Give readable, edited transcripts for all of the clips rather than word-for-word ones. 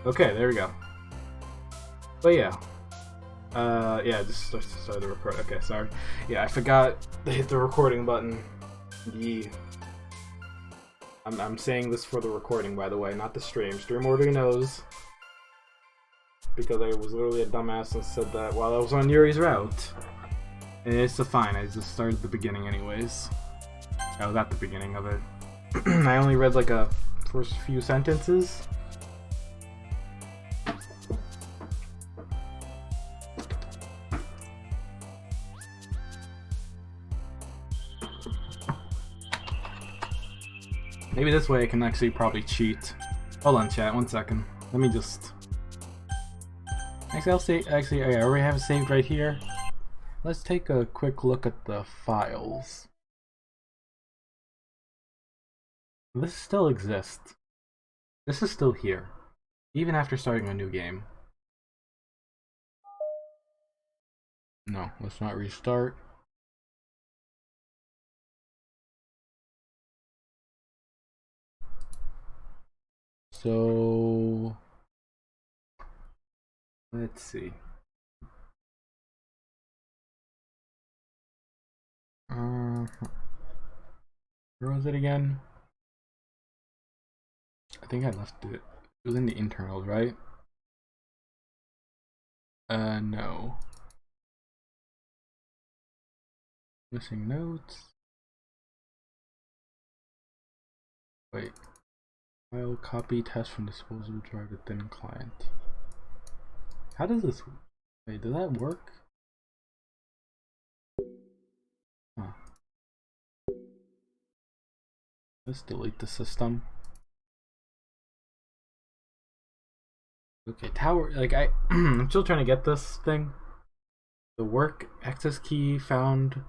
Okay, there we go. But yeah. Yeah, just started the record. Okay, sorry. Yeah, I forgot to hit the recording button. Yeah. I'm saying this for the recording, by the way, not the stream. Stream already knows. Because I was literally a dumbass and said that while I was on Yuri's route. And it's fine, I just started the beginning anyways. I was at the beginning of it. I only read like a first few sentences. Maybe this way I can actually probably cheat. Hold on, chat, 1 second. Let me just... Actually, I'll say... Actually, I already have it saved right here. Let's take a quick look at the files. This still exists. This is still here. Even after starting a new game. No, let's not restart. So... let's see. Where was it again? I think I left it. It was in the internals, right? No. Missing notes. Wait. File copy test from disposable drive to thin client. How does this... Wait, does that work? Huh. Let's delete the system. Okay, tower, like I'm still trying to get this thing. The work access key found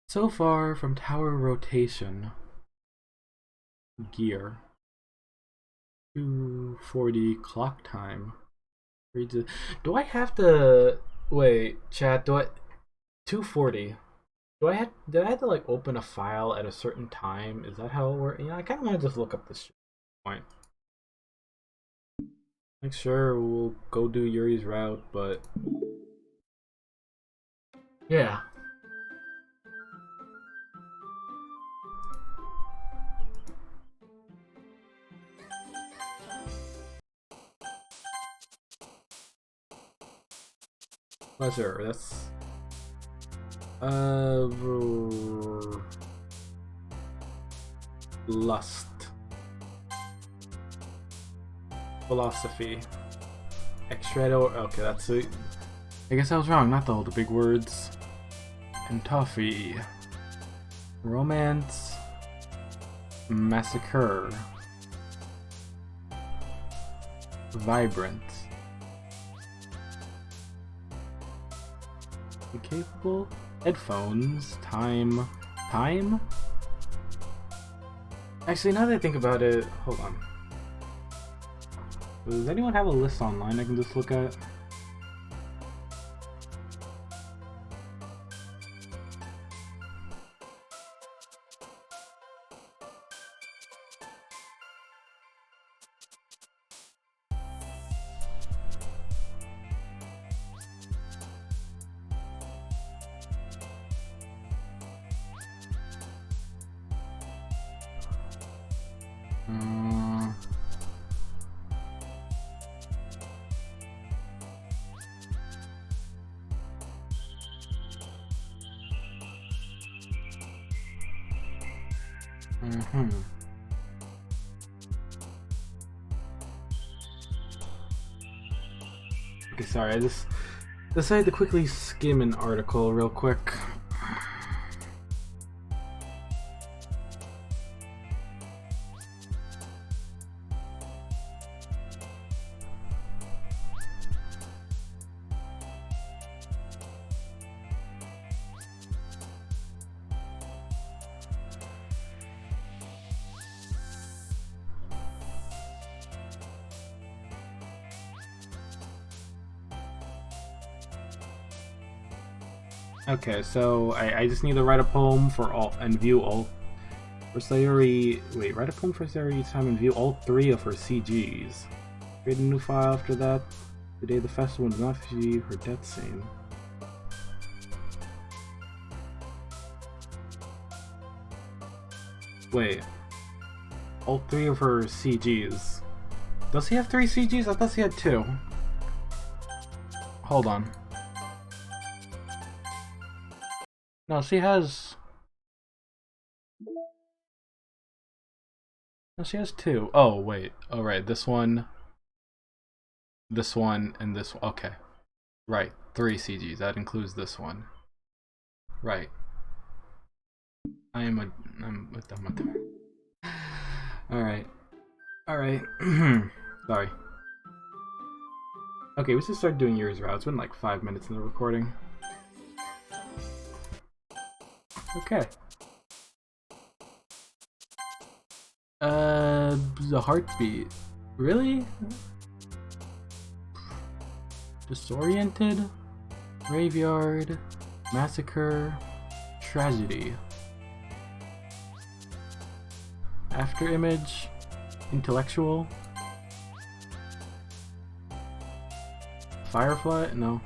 so far from tower rotation. Gear. 240 clock time. Do I have to wait, chat, do I 240? Did I have to like open a file at a certain time? Is that how it works? Yeah, I kinda wanna just look up this point. Like sure we'll go do Yuri's route, but yeah. Pleasure, that's lust. Philosophy. Extrado, okay, that's it. I guess I was wrong, not all the big words. And toffee. Romance. Massacre. Vibrant. Incapable. Headphones. Time. Time? Actually, now that I think about it, hold on. Does anyone have a list online I can just look at? Okay, sorry, I just decided to quickly skim an article real quick. Okay, so I just need to write a poem for all and view all for Sayuri. Wait, write a poem for Sayuri each time and view all 3 of her CGs. Create a new file after that. Today the festival does not see her death scene. Wait. All 3 of her CGs. Does he have 3 CGs? I thought he had 2. Hold on. No, she has... No, she has 2. Oh, wait. Oh, right. This one, and this one. Okay. Right. 3 CGs. That includes this one. Right. I'm with them. Alright. Alright. Sorry. Okay, we should start doing Yuri's route. It's been like 5 minutes in the recording. Okay. The heartbeat. Really? Disoriented? Graveyard? Massacre? Tragedy. After image? Intellectual? Firefly? No.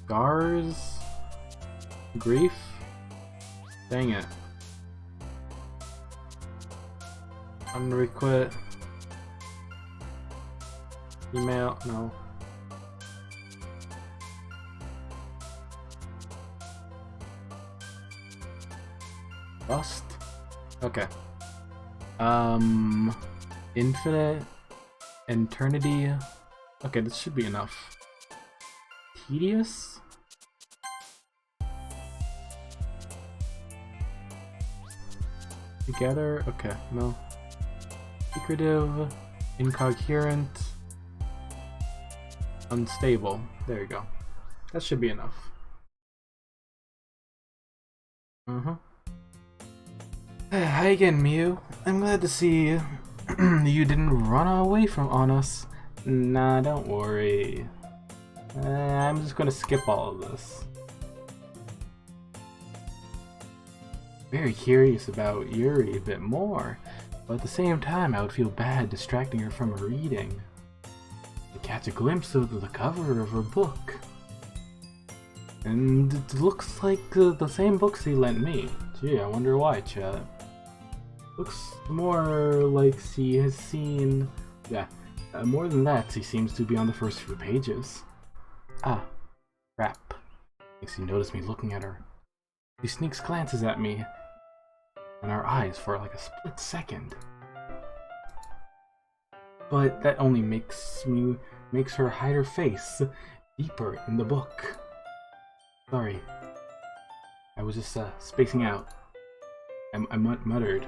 Scars? Grief? Dang it. I'm gonna requit. Email? No. Bust? Okay. Infinite? Eternity? Okay, this should be enough. Tedious? Together? Okay, no. Secretive, incoherent, unstable. There you go. That should be enough. Hi again, Miyu. I'm glad to see you. You didn't run away on us. Nah, don't worry. I'm just gonna skip all of this. Very curious about Yuri a bit more, but at the same time I would feel bad distracting her from her reading. To catch a glimpse of the cover of her book. And it looks like the same books he lent me. Gee, I wonder why, chat. Looks more like she has seen... Yeah, more than that, she seems to be on the first few pages. Ah, crap. Makes you notice me looking at her. She sneaks glances at me and our eyes for like a split second. But that only makes her hide her face deeper in the book. Sorry. I was just spacing out. I muttered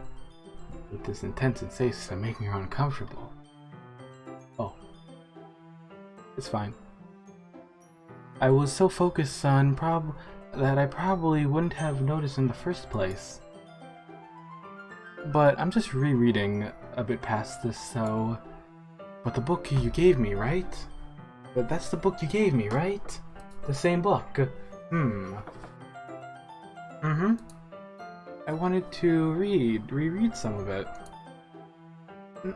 with this intense sensation making her uncomfortable. Oh. It's fine. I was so focused on that I probably wouldn't have noticed in the first place. But I'm just rereading a bit past this, so... But the book you gave me, right? But that's the book you gave me, right? The same book. I wanted to reread some of it.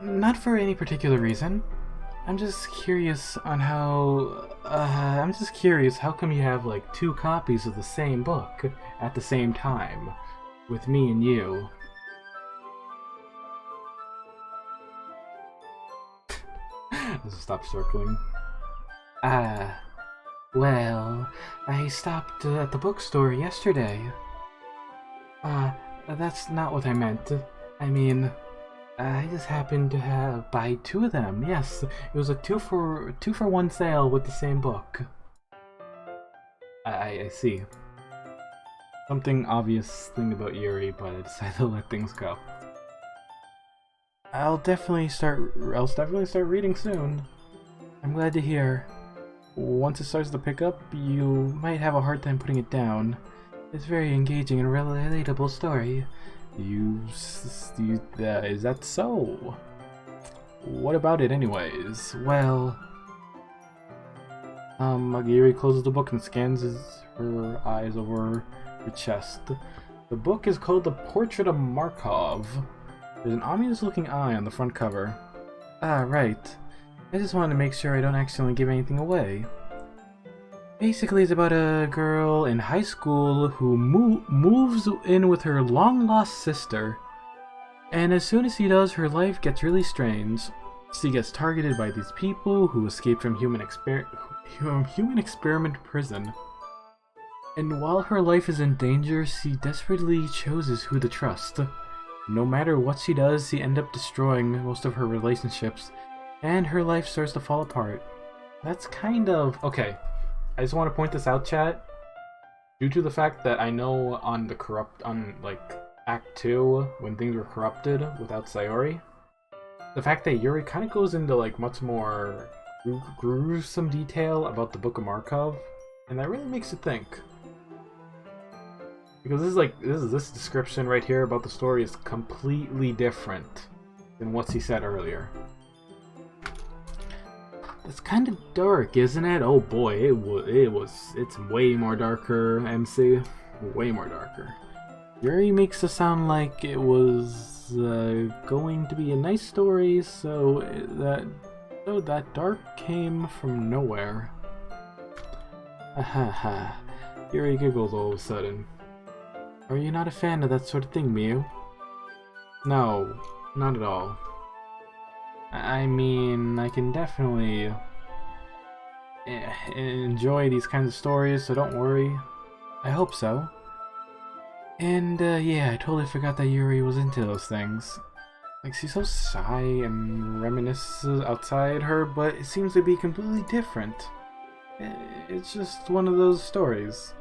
Not for any particular reason. I'm just curious on how... I'm just curious how come you have like 2 copies of the same book at the same time, with me and you. Let's stop circling. Well, I stopped at the bookstore yesterday. That's not what I meant. I mean, I just happened to buy 2 of them. Yes, it was a 2 for 1 sale with the same book. I see. Something obvious thing about Yuri, but I decided to let things go. I'll definitely start reading soon. I'm glad to hear. Once it starts to pick up, you might have a hard time putting it down. It's a very engaging and relatable story. Is that so? What about it anyways? Well... Yuri closes the book and scans her eyes over her chest. The book is called The Portrait of Markov. There's an ominous looking eye on the front cover. Ah, right. I just wanted to make sure I don't accidentally give anything away. Basically, it's about a girl in high school who moves in with her long-lost sister. And as soon as she does, her life gets really strange. She gets targeted by these people who escaped from human experiment prison. And while her life is in danger, she desperately chooses who to trust. No matter what she does, she ends up destroying most of her relationships, and her life starts to fall apart. That's kind of... Okay, I just want to point this out, chat. Due to the fact that I know on Act 2, when things were corrupted without Sayori, the fact that Yuri kind of goes into like much more gruesome detail about the Book of Markov, and that really makes you think. Because this description right here about the story is completely different than what he said earlier. It's kind of dark, isn't it? Oh boy, it's way more darker, MC. Way more darker. Yuri makes it sound like it was going to be a nice story, so that dark came from nowhere. Ahaha. Yuri giggles all of a sudden. Are you not a fan of that sort of thing, Miyu? No, not at all. I mean, I can definitely enjoy these kinds of stories, so don't worry. I hope so. And, yeah, I totally forgot that Yuri was into those things. Like, she's so shy and reminisces outside her, but it seems to be completely different. It's just one of those stories.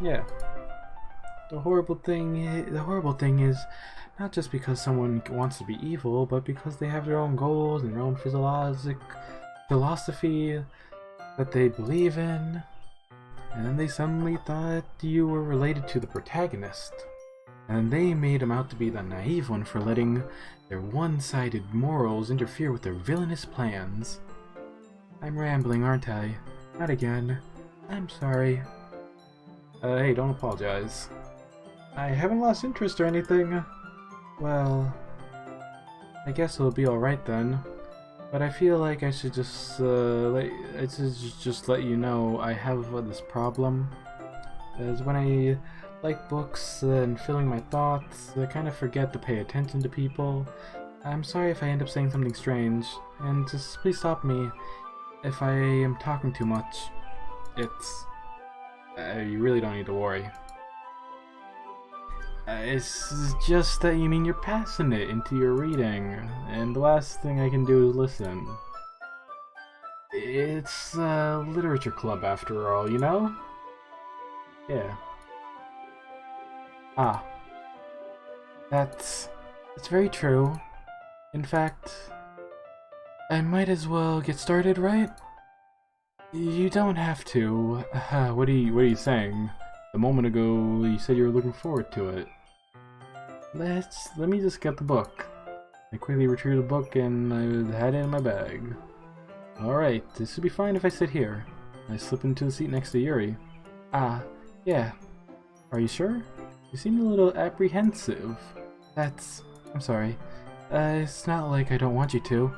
Yeah. The horrible thing is not just because someone wants to be evil, but because they have their own goals and their own philosophy that they believe in. And then they suddenly thought you were related to the protagonist. And they made him out to be the naive one for letting their one-sided morals interfere with their villainous plans. I'm rambling, aren't I? Not again. I'm sorry. Hey, don't apologize. I haven't lost interest or anything. Well, I guess it'll be alright then. But I feel like I should just let you know I have this problem. As when I like books and filling my thoughts, I kind of forget to pay attention to people. I'm sorry if I end up saying something strange, and just please stop me if I am talking too much. You really don't need to worry. It's just that you mean you're passing it into your reading, and the last thing I can do is listen. It's a literature club after all, you know? Yeah. Ah. That's very true. In fact, I might as well get started, right? You don't have to. What are you saying? A moment ago, you said you were looking forward to it. Let me just get the book. I quickly retrieved the book and I had it in my bag. Alright, this should be fine if I sit here. I slip into the seat next to Yuri. Ah, yeah. Are you sure? You seem a little apprehensive. I'm sorry. It's not like I don't want you to.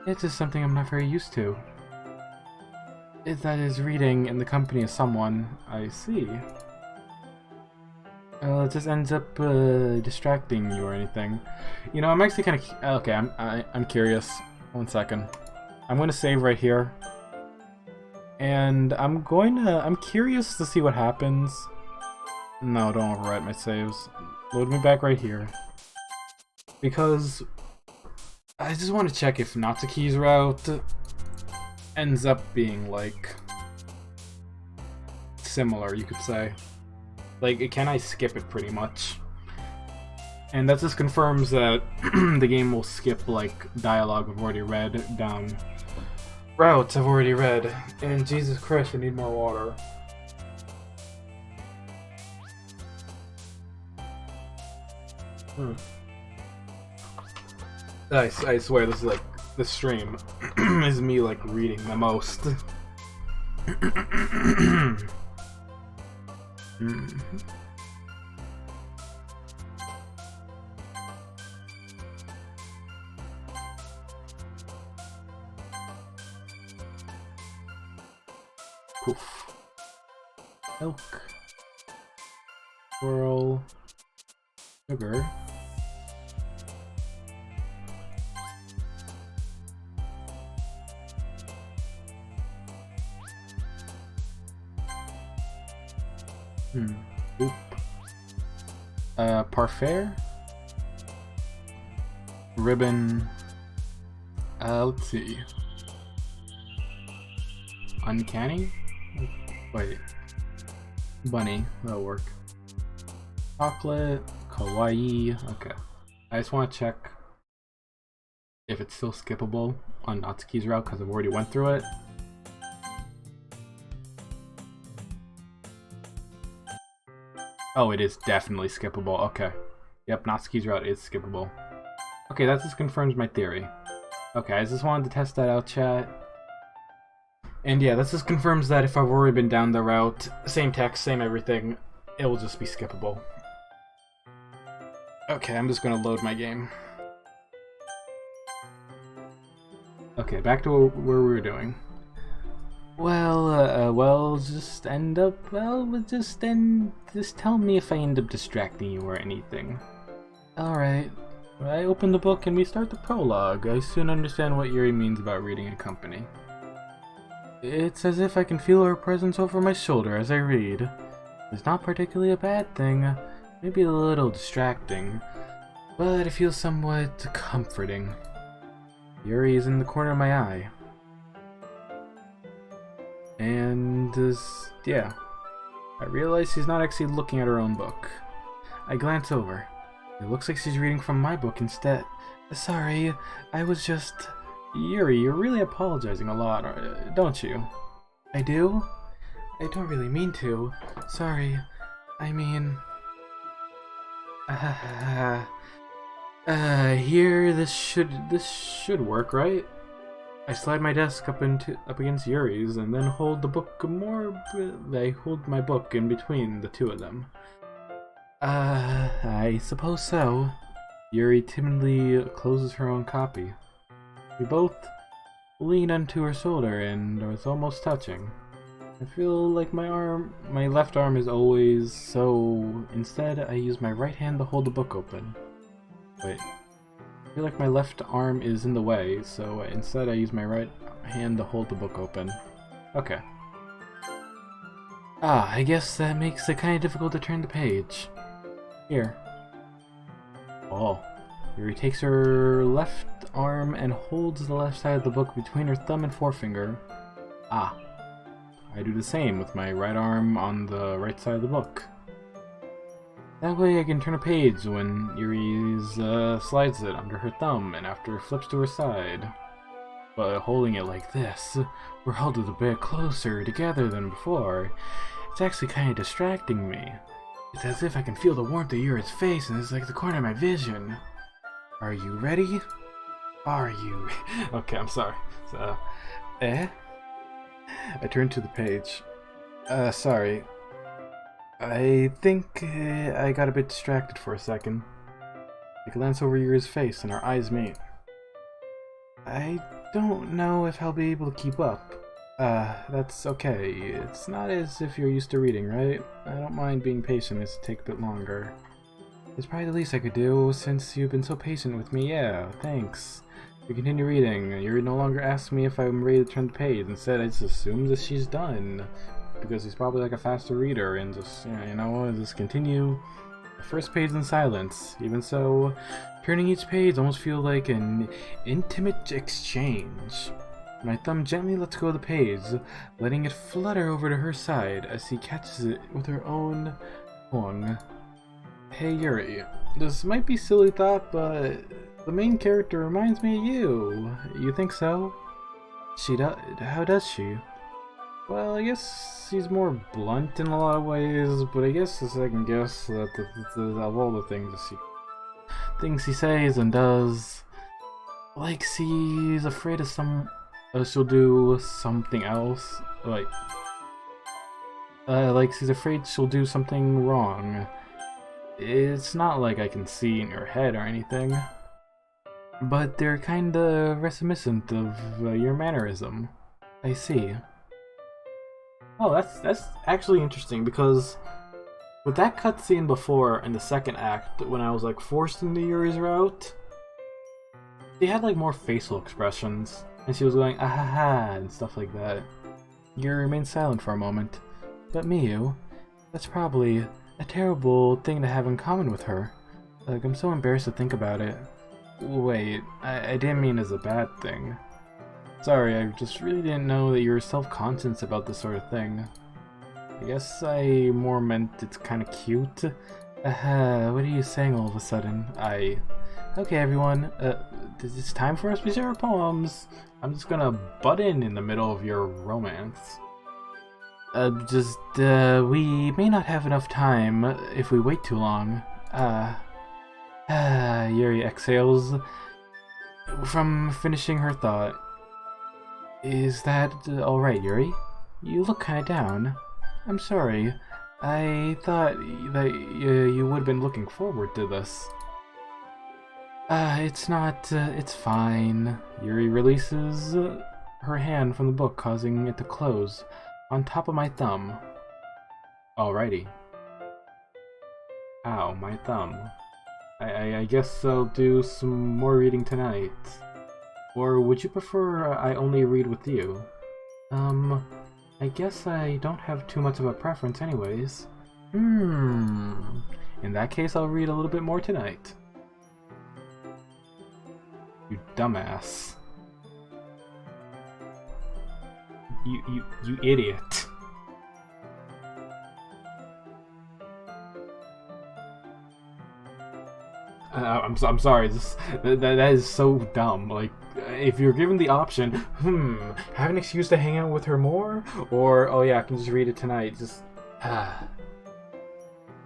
It's just something I'm not very used to. That is reading in the company of someone. I see. It just ends up distracting you or anything. You know, I'm actually kind of okay. I'm curious. 1 second. I'm going to save right here, and I'm curious to see what happens. No, don't overwrite my saves. Load me back right here, because I just want to check if Natsuki's route ends up being like similar, you could say. Like, can I skip it pretty much? And that just confirms that the game will skip, like, dialogue I've already read down routes I've already read. And Jesus Christ, I need more water. I swear, this is like, the stream is me, like, reading the most. Poof. Milk. Swirl. Sugar. Oop. Parfait. Ribbon. Let's see. Uncanny? Wait. Bunny. That'll work. Chocolate. Kawaii. Okay. I just want to check if it's still skippable on Natsuki's route because I've already went through it. Oh, it is definitely skippable. Okay. Yep, Natsuki's route is skippable. Okay, that just confirms my theory. Okay, I just wanted to test that out, chat. And yeah, that just confirms that if I've already been down the route, same text, same everything, it will just be skippable. Okay, I'm just gonna load my game. Okay, back to where we were doing. Well, just tell me if I end up distracting you or anything. Alright. I open the book and we start the prologue. I soon understand what Yuri means about reading in company. It's as if I can feel her presence over my shoulder as I read. It's not particularly a bad thing, maybe a little distracting, but it feels somewhat comforting. Yuri is in the corner of my eye. And, yeah. I realize she's not actually looking at her own book. I glance over. It looks like she's reading from my book instead. Sorry, I was just... Yuri, you're really apologizing a lot, don't you? I do? I don't really mean to. Sorry. I mean... here, this should work, right? I slide my desk up against Yuri's and then hold the book I hold my book in between the two of them. I suppose so. Yuri timidly closes her own copy. We both lean onto her shoulder and it's almost touching. I feel like my left arm is always so... Instead, I use my right hand to hold the book open. Wait. I feel like my left arm is in the way, so instead I use my right hand to hold the book open. Okay. I guess that makes it kind of difficult to turn the page. Here. Oh. Yuri takes her left arm and holds the left side of the book between her thumb and forefinger. I do the same with my right arm on the right side of the book. That way I can turn a page when Yuri slides it under her thumb and after it flips to her side. But holding it like this, we're held a bit closer together than before. It's actually kind of distracting me. It's as if I can feel the warmth of Yuri's face and it's like the corner of my vision. Are you ready? Are you? Okay, I'm sorry. So, I turned to the page. Sorry. I think I got a bit distracted for a second. I glance over Yuri's face and our eyes meet. I don't know if I'll be able to keep up. That's okay. It's not as if you're used to reading, right? I don't mind being patient as it takes a bit longer. It's probably the least I could do since you've been so patient with me. Yeah, thanks. We continue reading. Yuri no longer asks me if I'm ready to turn the page. Instead, I just assume that she's done. Because he's probably like a faster reader and just, you know, just continue the first page in silence. Even so, turning each page almost feels like an intimate exchange. My thumb gently lets go of the page, letting it flutter over to her side as she catches it with her own tongue. Hey Yuri, this might be a silly thought, but the main character reminds me of you. You think so? She does. How does she? Well, I guess she's more blunt in a lot of ways, but I guess I can guess that of all the things she says and does, like she's afraid of she'll do something else, like she's afraid she'll do something wrong. It's not like I can see in her head or anything, but they're kinda reminiscent of your mannerism. I see. Oh, that's actually interesting because with that cutscene before in the second act, when I was like forced into Yuri's route, she had like more facial expressions, and she was going ah ha ha and stuff like that. Yuri remained silent for a moment. But Miyu, that's probably a terrible thing to have in common with her. Like, I'm so embarrassed to think about it. Wait, I didn't mean as a bad thing. Sorry, I just really didn't know that you were self-conscious about this sort of thing. I guess I more meant it's kinda cute. What are you saying all of a sudden? Okay, everyone, it's time for us to share our poems. I'm just gonna butt in the middle of your romance. We may not have enough time if we wait too long. Yuri exhales from finishing her thought. Is that alright, Yuri? You look kinda down. I'm sorry. I thought that you would have been looking forward to this. It's not, it's fine. Yuri releases her hand from the book, causing it to close on top of my thumb. Alrighty. Ow, my thumb. I guess I'll do some more reading tonight. Or would you prefer I only read with you? I guess I don't have too much of a preference anyways. In that case, I'll read a little bit more tonight. You dumbass. You idiot. I'm sorry. That is so dumb. Like, if you're given the option, have an excuse to hang out with her more, or oh yeah, I can just read it tonight. Just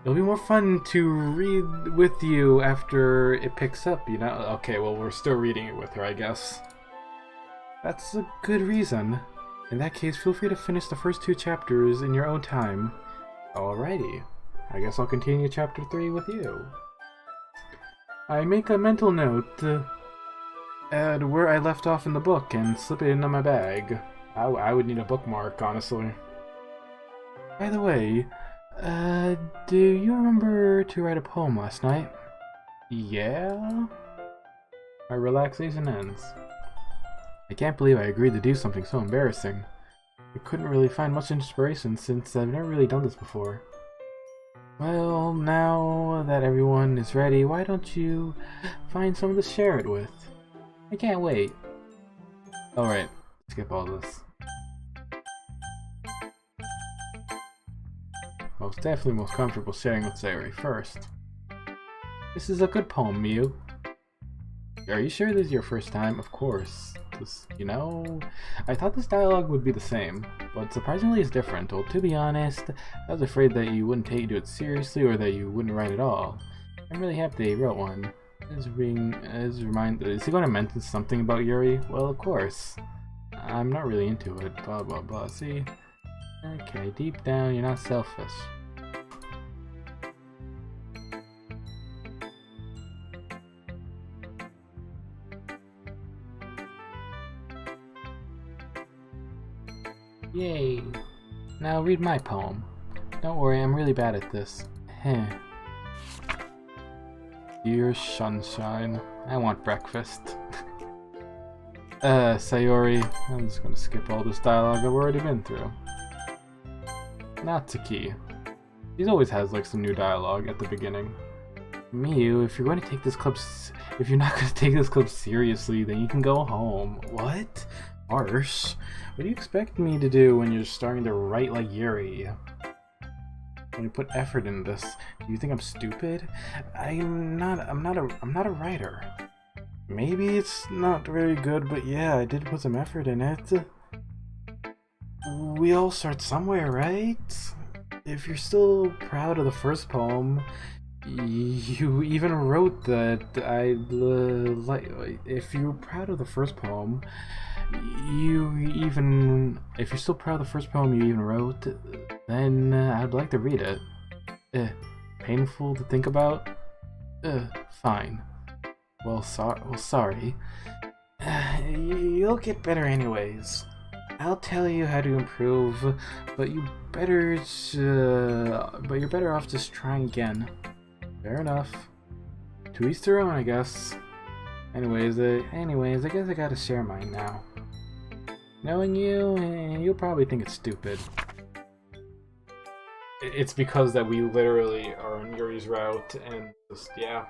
it'll be more fun to read with you after it picks up. You know? Okay, well we're still reading it with her, I guess. That's a good reason. In that case, feel free to finish the first 2 chapters in your own time. Alrighty. I guess I'll continue chapter 3 with you. I make a mental note at where I left off in the book and slip it into my bag. I would need a bookmark, honestly. By the way, do you remember to write a poem last night? Yeah? My relaxation ends. I can't believe I agreed to do something so embarrassing. I couldn't really find much inspiration since I've never really done this before. Well, now that everyone is ready, why don't you find someone to share it with? I can't wait. Alright, skip all this. Well, it's definitely most comfortable sharing with Sayori first. This is a good poem, Miyu. Are you sure this is your first time? Of course. Just, you know, I thought this dialogue would be the same, but surprisingly it's different. Well, to be honest, I was afraid that you wouldn't do it seriously or that you wouldn't write at all. I'm really happy that you wrote one. Is he going to mention something about Yuri? Well, of course. I'm not really into it, blah blah blah, see? Okay, deep down, you're not selfish. Yay! Now read my poem. Don't worry, I'm really bad at this. Heh. Dear sunshine, I want breakfast. Sayori, I'm just gonna skip all this dialogue I've already been through. Natsuki. He always has like some new dialogue at the beginning. Miyu, if you're not gonna take this club seriously, then you can go home. What? Harsh. What do you expect me to do when you're starting to write like Yuri? When you put effort in this, do you think I'm stupid? I'm not a writer. Maybe it's not very good, but yeah, I did put some effort in it. We all start somewhere, right? If you're still proud of the first poem, you even wrote that if you're proud of the first poem, if you're still proud of the first poem you even wrote, then I'd like to read it. Painful to think about? Fine. Well, sorry. You'll get better anyways. I'll tell you how to improve, but you're better off just trying again. Fair enough. To each their own, I guess. Anyways, I guess I gotta share mine now. Knowing you, you'll probably think it's stupid. It's because that we literally are on Yuri's route, and just, yeah.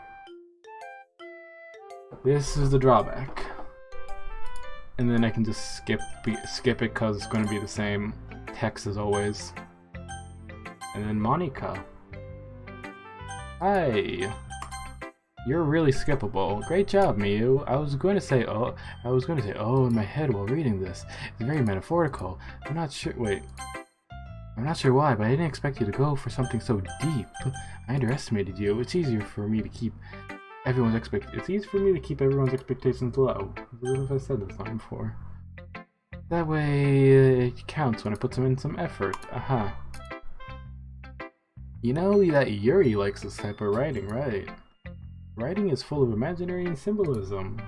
This is the drawback. And then I can just skip it because it's going to be the same text as always. And then Monica. Hi. You're really skippable. Great job, Miyu. I was going to say oh in my head while reading this. It's very metaphorical. I'm not sure why, but I didn't expect you to go for something so deep. I underestimated you. It's easier for me to keep everyone's expectations low. As if I said this line before. That way it counts when I put in some effort. Aha. You know that Yuri likes this type of writing, right? Writing is full of imaginary and symbolism.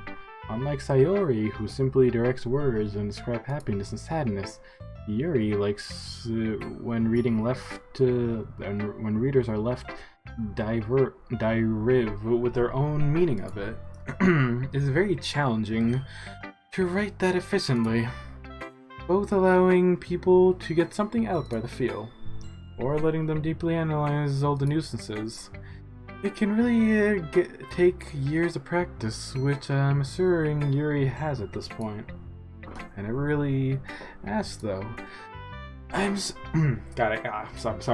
Unlike Sayori, who simply directs words and describe happiness and sadness, Yuri likes when readers are left derive with their own meaning of it. It's very challenging to write that efficiently, both allowing people to get something out by the feel, or letting them deeply analyze all the nuisances. It can really take years of practice, which I'm assuring Yuri has at this point. I never really asked though. I'm sorry, I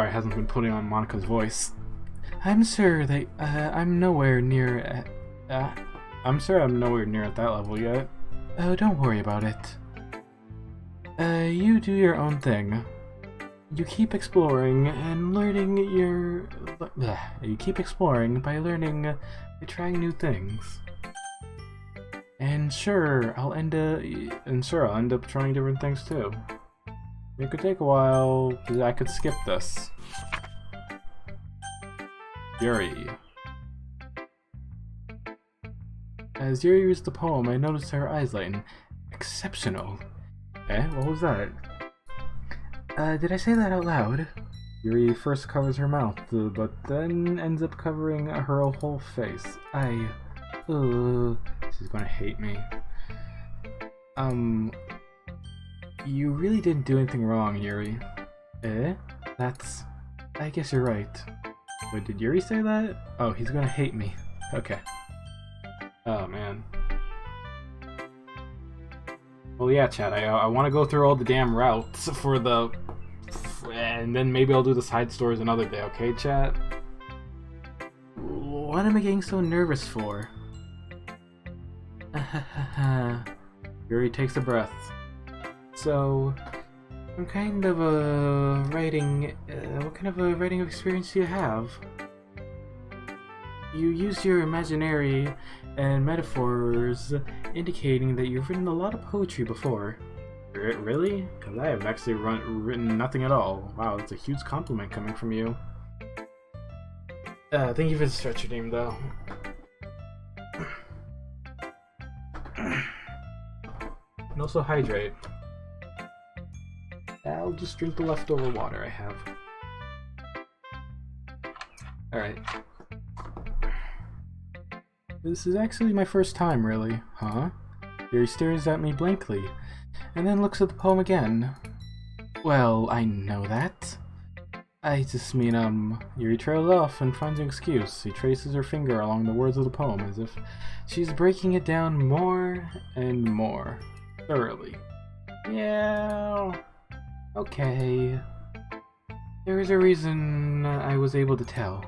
hasn't been putting on Monica's voice. I'm sure I'm nowhere near at that level yet. Oh, don't worry about it. You do your own thing. You keep exploring and learning you keep exploring by learning by trying new things. And sure, I'll end up trying different things too. It could take a while, because I could skip this. Yuri. As Yuri reads the poem, I noticed her eyes lighten. Exceptional. What was that? Did I say that out loud? Yuri first covers her mouth, but then ends up covering her whole face. She's gonna hate me. You really didn't do anything wrong, Yuri. I guess you're right. Wait, did Yuri say that? Oh, he's gonna hate me. Okay. Oh, man. Well, yeah, chat, I want to go through all the damn routes and then maybe I'll do the side stories another day, okay, chat? What am I getting so nervous for? Yuri takes a breath. So, what kind of a writing experience do you have? You use your imaginary and metaphors, indicating that you've written a lot of poetry before. Really? Because I have actually written nothing at all. Wow, that's a huge compliment coming from you. Thank you for the stretcher name, though. And also hydrate. I'll just drink the leftover water I have. Alright. This is actually my first time, really. Huh? Yuri stares at me blankly, and then looks at the poem again. Well, I know that. I just mean, Yuri trails off and finds an excuse. He traces her finger along the words of the poem as if she's breaking it down more and more thoroughly. Yeah, okay. There is a reason I was able to tell.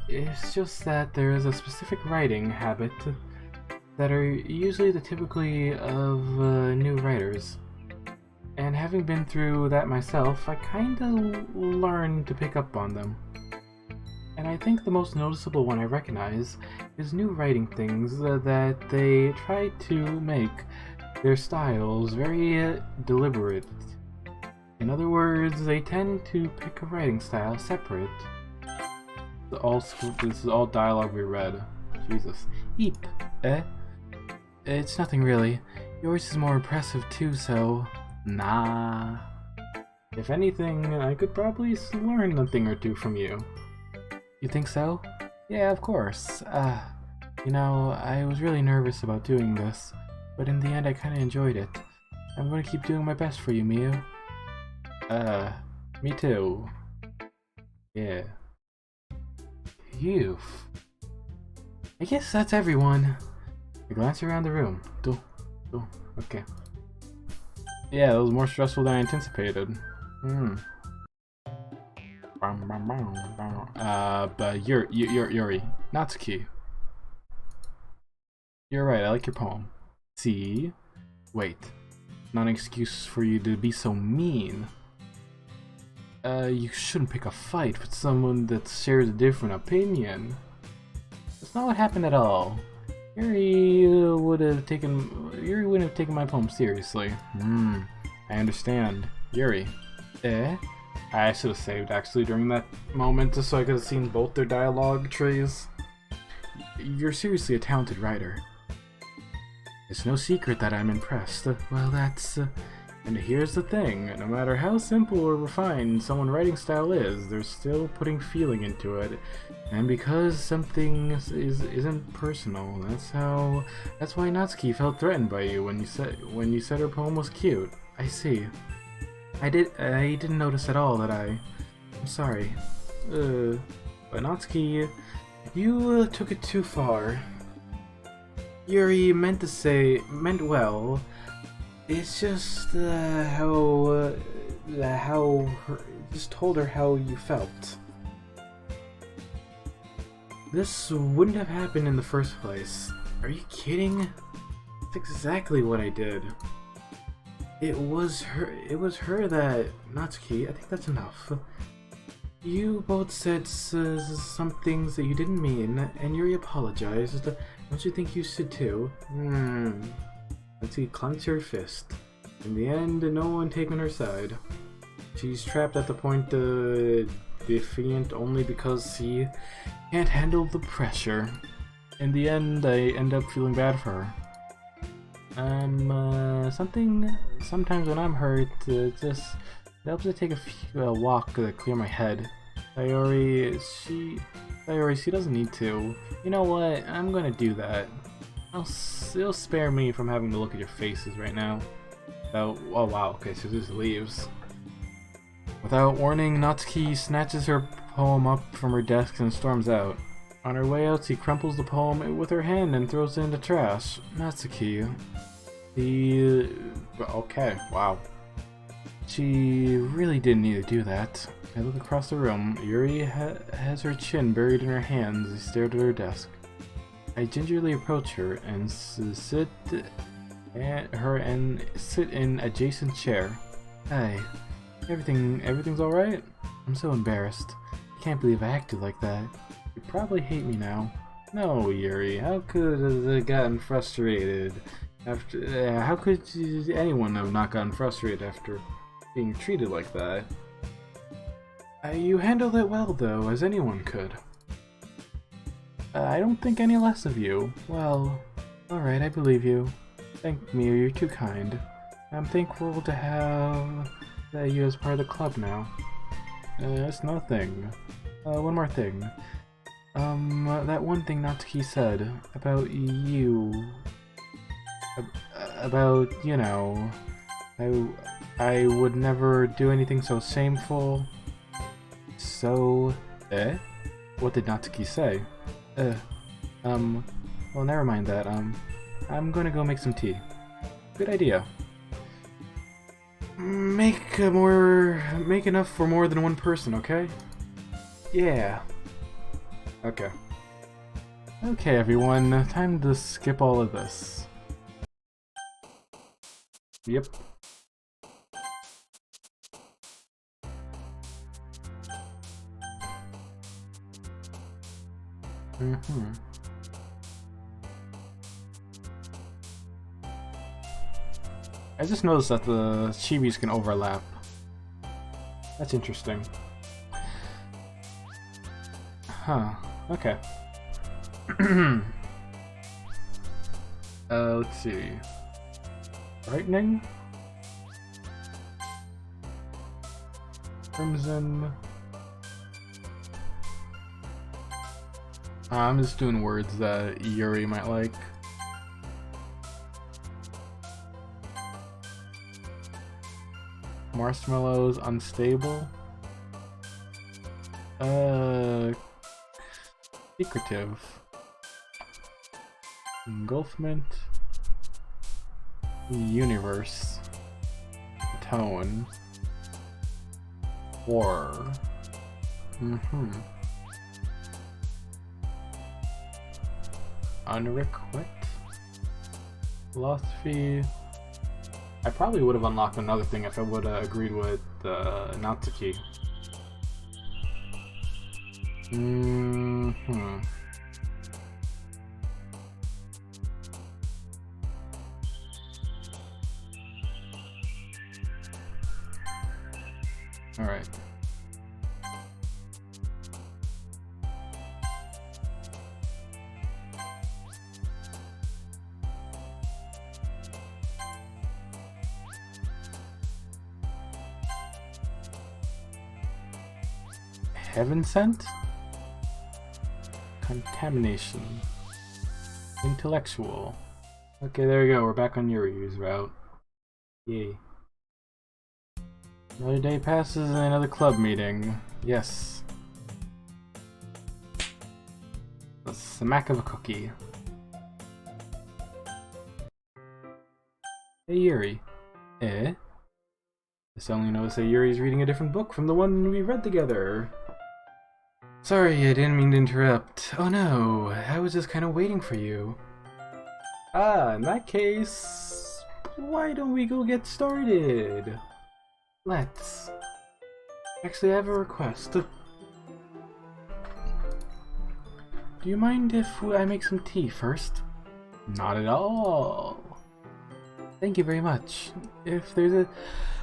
It's just that there is a specific writing habit that are usually the typically of new writers. And having been through that myself, I kinda learned to pick up on them. And I think the most noticeable one I recognize is new writing things that they try to make their styles very deliberate. In other words, they tend to pick a writing style separate. This is all dialogue we read. Jesus. Eep. It's nothing really. Yours is more impressive too, so... Nah. If anything, I could probably learn a thing or two from you. You think so? Yeah, of course. You know, I was really nervous about doing this, but in the end I kinda enjoyed it. I'm gonna keep doing my best for you, Miyu. Me too. Yeah. Phew. I guess that's everyone. I glance around the room. Okay. Yeah, that was more stressful than I anticipated. But Yuri, Natsuki. You're right, I like your poem. See? Wait. Not an excuse for you to be so mean. You shouldn't pick a fight with someone that shares a different opinion. That's not what happened at all. Yuri wouldn't have taken my poem seriously. I understand. Yuri. I should have saved actually during that moment just so I could have seen both their dialogue trees. You're seriously a talented writer. It's no secret that I'm impressed. Well, that's... and here's the thing, no matter how simple or refined someone's writing style is, they're still putting feeling into it. And because something isn't personal, that's why Natsuki felt threatened by you when you said her poem was cute. I see. I didn't notice at all that I'm sorry. But Natsuki, you took it too far. Yuri meant well. It's just just told her how you felt. This wouldn't have happened in the first place. Are you kidding? That's exactly what I did. It was her that... Natsuki, I think that's enough. You both said some things that you didn't mean, and Yuri apologized. Don't you think you should too? Natsuki clenched her fist. In the end, no one taken her side. She's trapped at the point defiant only because she can't handle the pressure. In the end, I end up feeling bad for her. Sometimes when I'm hurt, it helps to take a walk to clear my head. Sayori, she doesn't need to. You know what? I'm gonna do that. It'll spare me from having to look at your faces right now. Oh wow, okay, so she just leaves. Without warning, Natsuki snatches her poem up from her desk and storms out. On her way out, she crumples the poem with her hand and throws it in the trash. Natsuki. Okay, wow. She really didn't need to do that. I look across the room. Yuri has her chin buried in her hands as she stared at her desk. I gingerly approach her and sit in adjacent chair. Hey, everything's alright? I'm so embarrassed. I can't believe I acted like that. You probably hate me now. No, Yuri, how could I have gotten frustrated after... how could anyone have not gotten frustrated after being treated like that? You handled it well, though, as anyone could. I don't think any less of you. Well, alright, I believe you. Thank me, you're too kind. I'm thankful to have you as part of the club now. It's nothing. One more thing. That one thing Natsuki said about you... about, you know... I would never do anything so shameful. So... What did Natsuki say? Well, never mind that. I'm gonna go make some tea. Good idea. Make enough for more than one person, okay? Yeah. Okay. Okay, everyone. Time to skip all of this. Yep. I just noticed that the chibis can overlap. That's interesting. Huh. Okay. Let's see. Brightening? Crimson. I'm just doing words that Yuri might like. Marshmallows, unstable. Secretive. Engulfment. Universe. Tone. Horror. Unrequit. Philosophy. I probably would have unlocked another thing if I would have agreed with Natsuki. Alright. Heaven sent? Contamination. Intellectual. Okay, there we go. We're back on Yuri's route. Yay. Another day passes and another club meeting. Yes. A smack of a cookie. Hey Yuri. Eh? I suddenly noticed that Yuri's reading a different book from the one we read together. Sorry, I didn't mean to interrupt. Oh no, I was just kind of waiting for you. Ah, in that case, why don't we go get started? Let's. Actually, I have a request. Do you mind if I make some tea first? Not at all. Thank you very much. If there's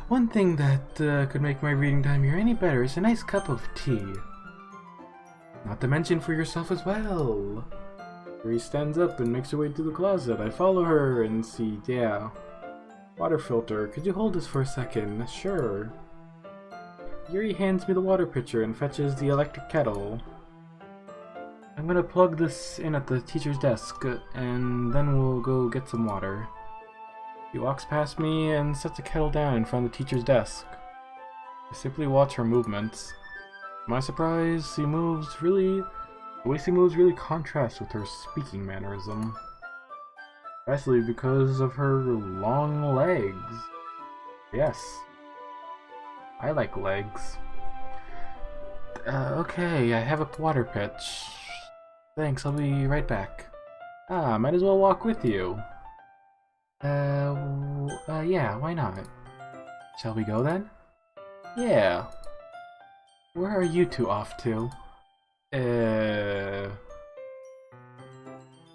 one thing that could make my reading time here any better, it's a nice cup of tea. Not to mention for yourself as well. Yuri stands up and makes her way to the closet. I follow her and see, yeah. Water filter. Could you hold this for a second? Sure. Yuri hands me the water pitcher and fetches the electric kettle. I'm gonna plug this in at the teacher's desk, and then we'll go get some water. He walks past me and sets the kettle down in front of the teacher's desk. I simply watch her movements. To my surprise, the way she moves really contrasts with her speaking mannerism. Especially because of her long legs. Yes. I like legs. Okay, I have a water pitch. Thanks, I'll be right back. Ah, might as well walk with you. Yeah, why not? Shall we go then? Yeah. Where are you two off to?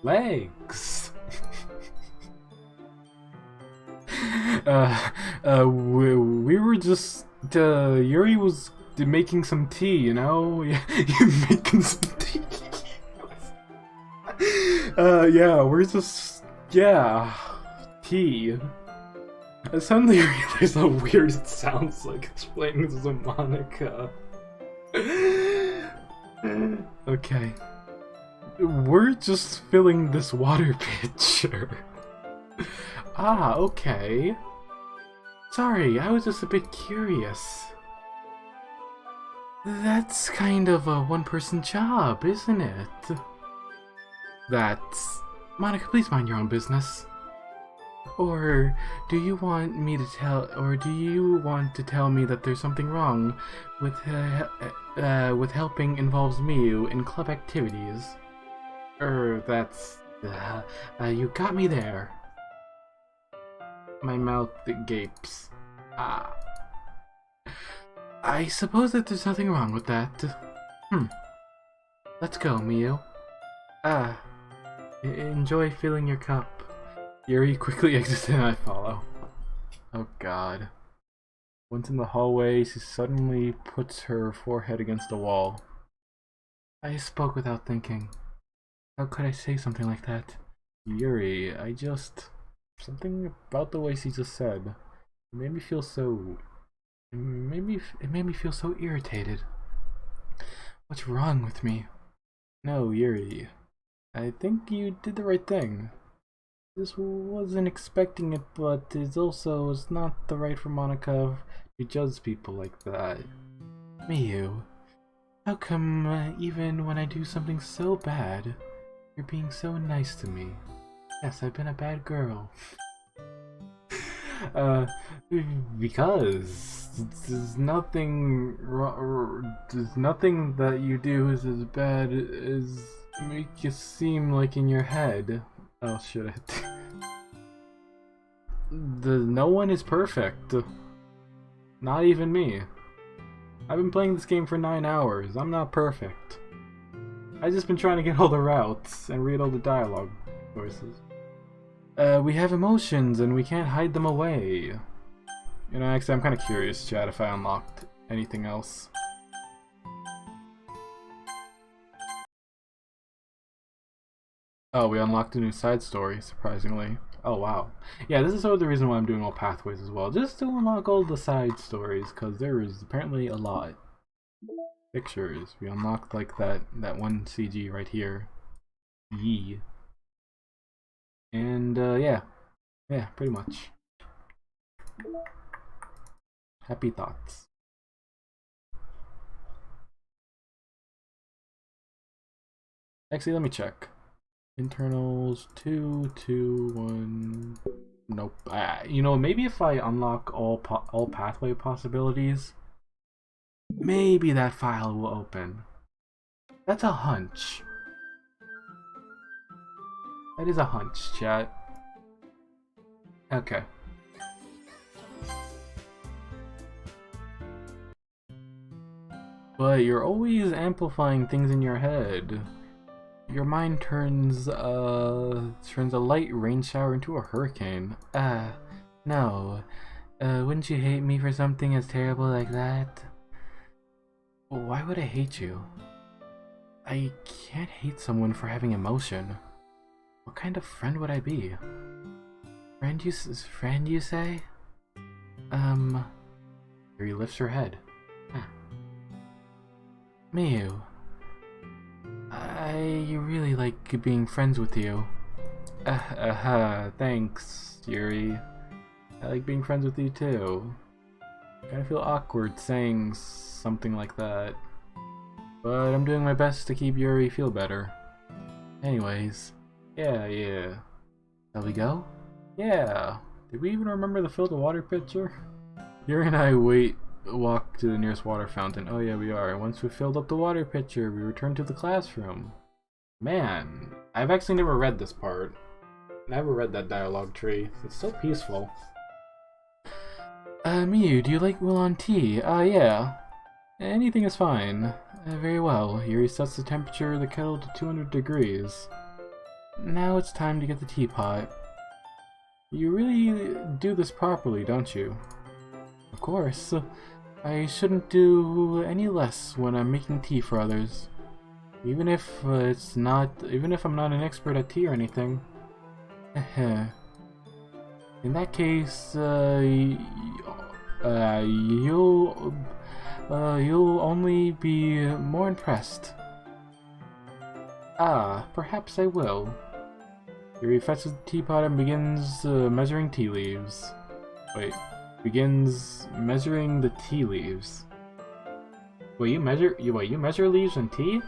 Legs. We were just, Yuri was making some tea, you know? You're making some tea. Yeah, we're just, yeah, tea. I suddenly realized how weird it sounds like explaining this to Monica. Okay. We're just filling this water pitcher. Ah, okay. Sorry, I was just a bit curious. That's kind of a one-person job, isn't it? That's... Monica, please mind your own business. Or do you want me to tell me that there's something wrong with helping involves Miyu in club activities? That's... you got me there. My mouth gapes. Ah. I suppose that there's nothing wrong with that. Let's go, Miyu. Enjoy filling your cup. Yuri quickly exits and I follow. Oh god. Once in the hallway, she suddenly puts her forehead against the wall. I spoke without thinking. How could I say something like that? Yuri, something about the way she just said. It made me feel so It made me feel so irritated. What's wrong with me? No, Yuri. I think you did the right thing. This wasn't expecting it, but it's not the right for Monica to judge people like that. Miyu, how come even when I do something so bad, you're being so nice to me? Yes, I've been a bad girl. uh, because there's nothing that you do is as bad as make you seem like in your head. Oh shit. No one is perfect. Not even me. I've been playing this game for 9 hours. I'm not perfect. I've just been trying to get all the routes and read all the dialogue voices. We have emotions and we can't hide them away. You know, actually, I'm kind of curious, chat, if I unlocked anything else. Oh, we unlocked a new side story, surprisingly. Oh, wow. Yeah, this is sort of the reason why I'm doing all pathways as well. Just to unlock all the side stories, because there is apparently a lot. Pictures. We unlocked, like, that one CG right here. Yee. And, yeah. Yeah, pretty much. Happy thoughts. Actually, let me check. Internals 2, 2, 1. Nope. You know, maybe if I unlock all pathway possibilities, maybe that file will open. That's a hunch. That is a hunch, chat. Okay. But you're always amplifying things in your head. Your mind turns a light rain shower into a hurricane. No. Wouldn't you hate me for something as terrible like that? Why would I hate you? I can't hate someone for having emotion. What kind of friend would I be? Friend, you say? Yuri lifts her head. Huh. Miyu. I really like being friends with you. Thanks, Yuri. I like being friends with you too. I kinda feel awkward saying something like that. But I'm doing my best to keep Yuri feel better. Anyways, yeah. Shall we go? Yeah. Did we even remember to fill the water pitcher? Yuri and I walk to the nearest water fountain. Oh yeah, we are. Once we filled up the water pitcher, we return to the classroom. Man, I've actually never read this part. Never read that dialogue tree. It's so peaceful. Miyu, do you like Oolong tea? Yeah. Anything is fine. Very well. Yuri sets the temperature of the kettle to 200 degrees. Now it's time to get the teapot. You really do this properly, don't you? Of course. I shouldn't do any less when I'm making tea for others. Even if I'm not an expert at tea or anything. In that case, you'll only be more impressed. Perhaps I will. Yuri fetches the teapot and begins measuring tea leaves. Begins measuring the tea leaves. You measure leaves in tea?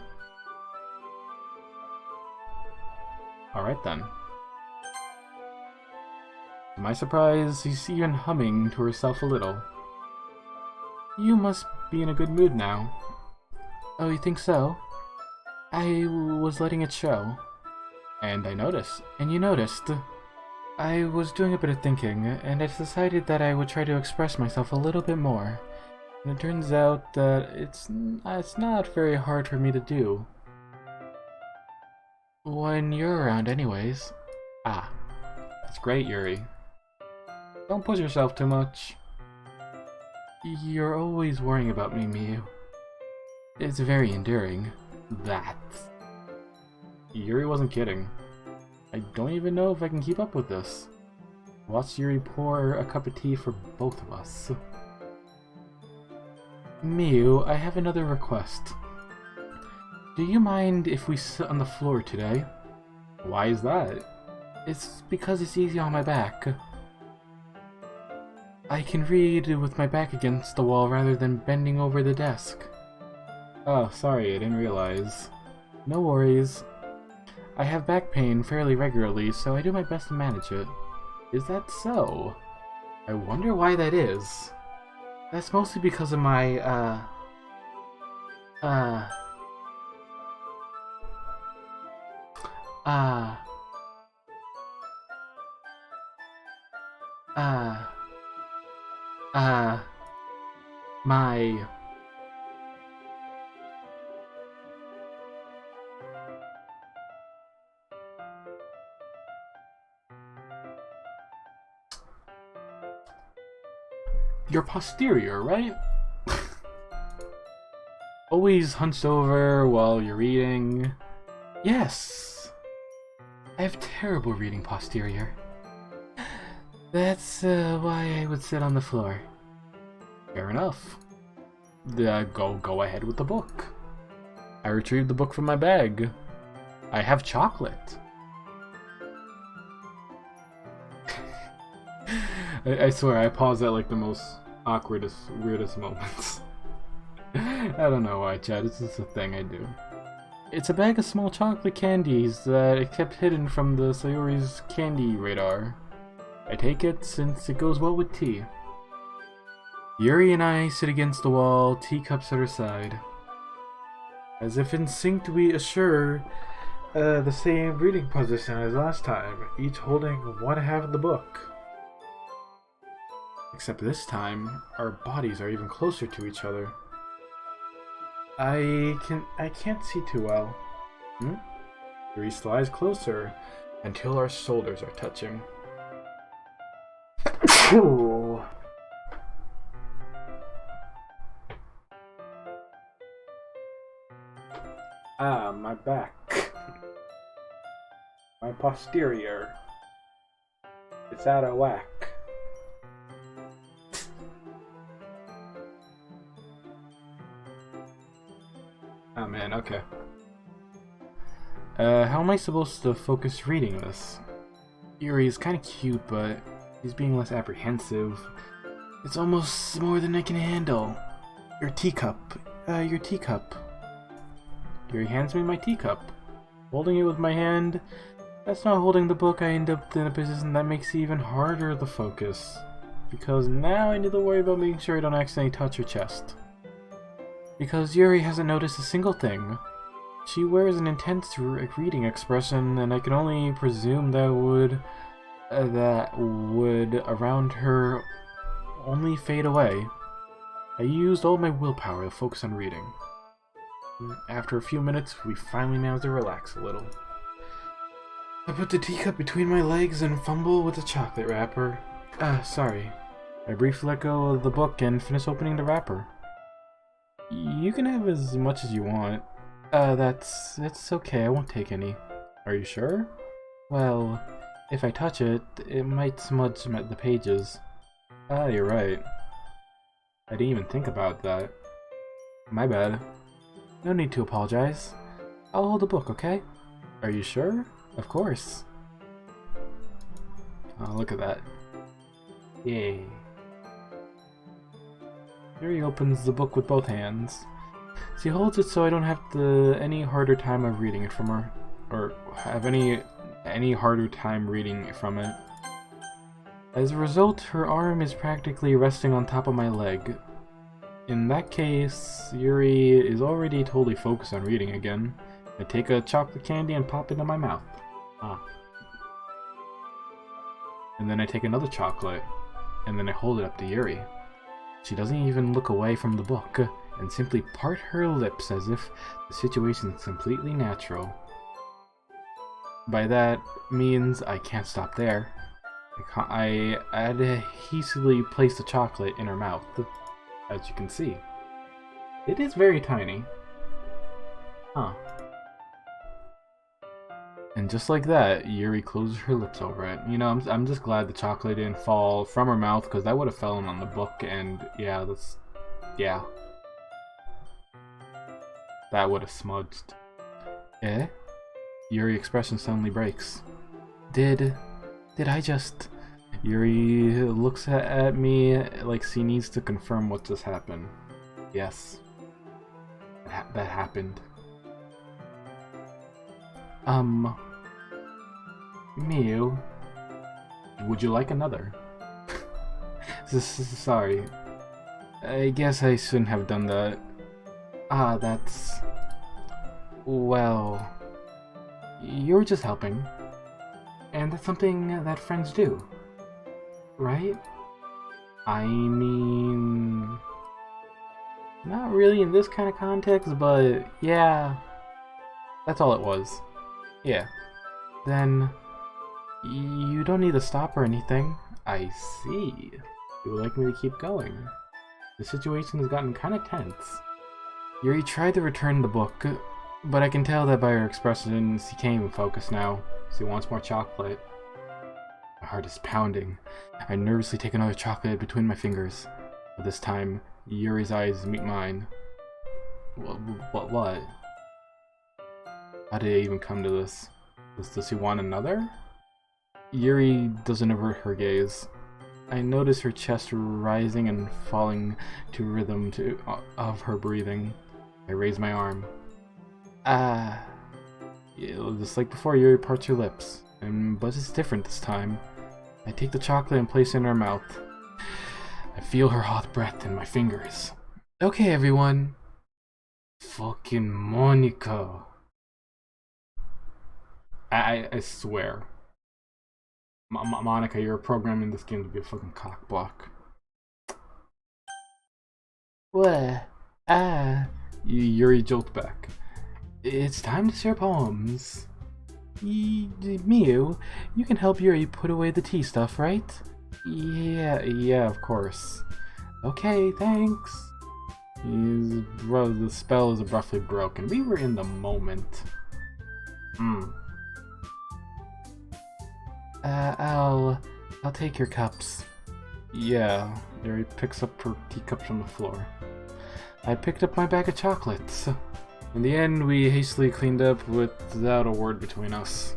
Alright then. To my surprise, she's even humming to herself a little. You must be in a good mood now. Oh, you think so? I was letting it show. And I noticed. And you noticed. I was doing a bit of thinking, and I decided that I would try to express myself a little bit more. And it turns out that it's not very hard for me to do. When you're around anyways. That's great, Yuri. Don't push yourself too much. You're always worrying about me, Miyu. It's very endearing. That. Yuri wasn't kidding. I don't even know if I can keep up with this. Watch Yuri pour a cup of tea for both of us. Miyu, I have another request. Do you mind if we sit on the floor today? Why is that? It's because it's easy on my back. I can read with my back against the wall rather than bending over the desk. Oh, sorry, I didn't realize. No worries. I have back pain fairly regularly, so I do my best to manage it. Is that so? I wonder why that is. That's mostly because of my, my... Your posterior, right? Always hunched over while you're reading. Yes! I have terrible reading posterior. That's why I would sit on the floor. Fair enough. Go ahead with the book. I retrieved the book from my bag. I have chocolate. I swear, I pause at like the most awkwardest, weirdest moments. I don't know why, Chad. It's just a thing I do. It's a bag of small chocolate candies that I kept hidden from the Sayori's candy radar. I take it since it goes well with tea. Yuri and I sit against the wall, teacups at her side. As if in sync, we assure the same reading position as last time, each holding one half of the book. Except this time, our bodies are even closer to each other. I can't see too well. Yuri slides closer until our shoulders are touching. Ah, my back. My posterior. It's out of whack. Oh man, okay. How am I supposed to focus reading this? Yuri is kinda cute, but he's being less apprehensive. It's almost more than I can handle. Your teacup. Your teacup. Yuri hands me my teacup. Holding it with my hand, that's not holding the book. I end up in a position that makes it even harder to focus. Because now I need to worry about making sure I don't accidentally touch her chest. Because Yuri hasn't noticed a single thing. She wears an intense reading expression, and I can only presume that would around her only fade away. I used all my willpower to focus on reading. After a few minutes, we finally managed to relax a little. I put the teacup between my legs and fumble with the chocolate wrapper. Sorry. I briefly let go of the book and finish opening the wrapper. You can have as much as you want. That's okay, I won't take any. Are you sure? Well, if I touch it, it might smudge the pages. Ah, you're right. I didn't even think about that. My bad. No need to apologize. I'll hold the book, okay? Are you sure? Of course. Oh, look at that. Yay. Yuri opens the book with both hands. She holds it so I don't have any harder time of reading it from her. Or have any harder time reading from it. As a result, her arm is practically resting on top of my leg. In that case, Yuri is already totally focused on reading again. I take a chocolate candy and pop it in my mouth. And then I take another chocolate, and then I hold it up to Yuri. She doesn't even look away from the book, and simply part her lips as if the situation is completely natural. By that means I can't stop there. I adhesively place the chocolate in her mouth. As you can see, it is very tiny. And just like that, Yuri closes her lips over it. You know, I'm just glad the chocolate didn't fall from her mouth, because that would have fallen on the book, and yeah, That would have smudged. Eh? Yuri expression suddenly breaks. Did I just... Yuri looks at me like she needs to confirm what just happened. Yes. That happened. Miyu, would you like another? Sorry. I guess I shouldn't have done that. That's... Well... You're just helping. And that's something that friends do. Right? I mean... Not really in this kind of context, but yeah. That's all it was. Yeah. Then... You don't need to stop or anything. I see. You would like me to keep going. The situation has gotten kind of tense. Yuri tried to return the book, but I can tell that by her expression she can't even focus now. She wants more chocolate. My heart is pounding. I nervously take another chocolate between my fingers. But this time, Yuri's eyes meet mine. What? How did it even come to this? Does she want another? Yuri doesn't avert her gaze. I notice her chest rising and falling to rhythm of her breathing. I raise my arm. Just like before, Yuri parts her lips, but it's different this time. I take the chocolate and place it in her mouth. I feel her hot breath in my fingers. Okay, everyone. Fucking Monica. I swear. Monica, you're programming this game to be a fucking cock block. What? Yuri jolted back. It's time to share poems. Miyu, you can help Yuri put away the tea stuff, right? Yeah, of course. Okay, thanks. The spell is abruptly broken. We were in the moment. I'll take your cups. Yeah, Yuri picks up her teacups from the floor. I picked up my bag of chocolates. In the end, we hastily cleaned up without a word between us.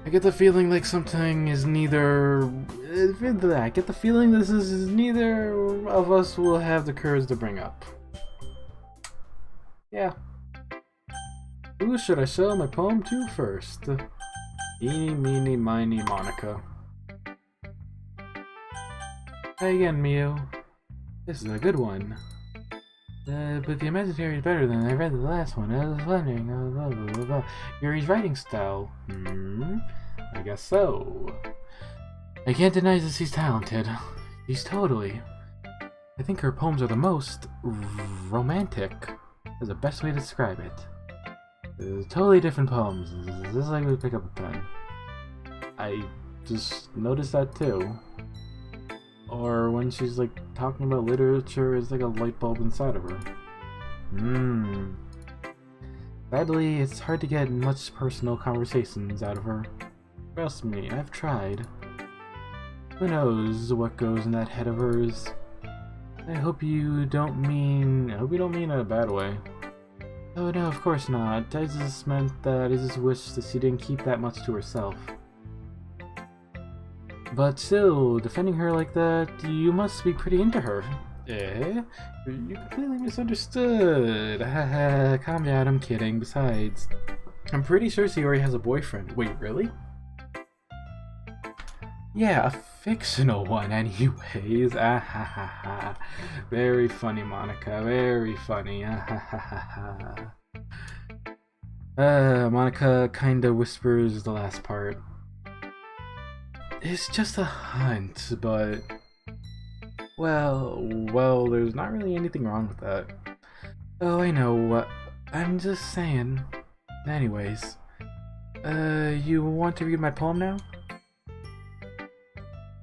I get the feeling like something is neither... I get the feeling this is neither of us will have the courage to bring up. Yeah. Who should I sell my poem to first? Eeny, meeny, miny, Monica. Try again, Miyu. This is a good one. But the imaginary is better than I read the last one. I was wondering, Yuri's writing style. I guess so. I can't deny that she's talented. She's totally. I think her poems are the most romantic. Is the best way to describe it. Totally different poems. This is like we pick up a pen. I just noticed that too. Or when she's like talking about literature, it's like a light bulb inside of her. Sadly, it's hard to get much personal conversations out of her. Trust me, I've tried. Who knows what goes in that head of hers? I hope you don't mean in a bad way. Oh no, of course not. I just meant that I just wish that she didn't keep that much to herself. But still, defending her like that, you must be pretty into her. Eh? You completely misunderstood. Haha, calm down, I'm kidding. Besides, I'm pretty sure she already has a boyfriend. Wait, really? Yeah, a fictional one anyways. Ah. Very funny, Monica. Very funny. Ah. Monica kinda whispers the last part. It's just a hunch, but... Well, there's not really anything wrong with that. Oh, I know. I'm just saying. Anyways. You want to read my poem now?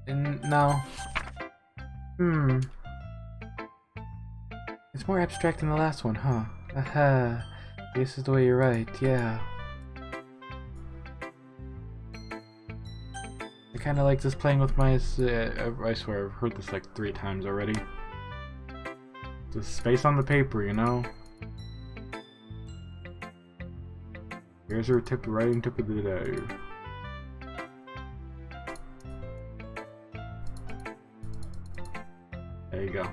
No. It's more abstract than the last one, huh? Aha. This is the way you're right, yeah. I kinda like just playing with my... I swear, I've heard this like 3 times already. Just space on the paper, you know? Here's your writing tip of the day. There you go.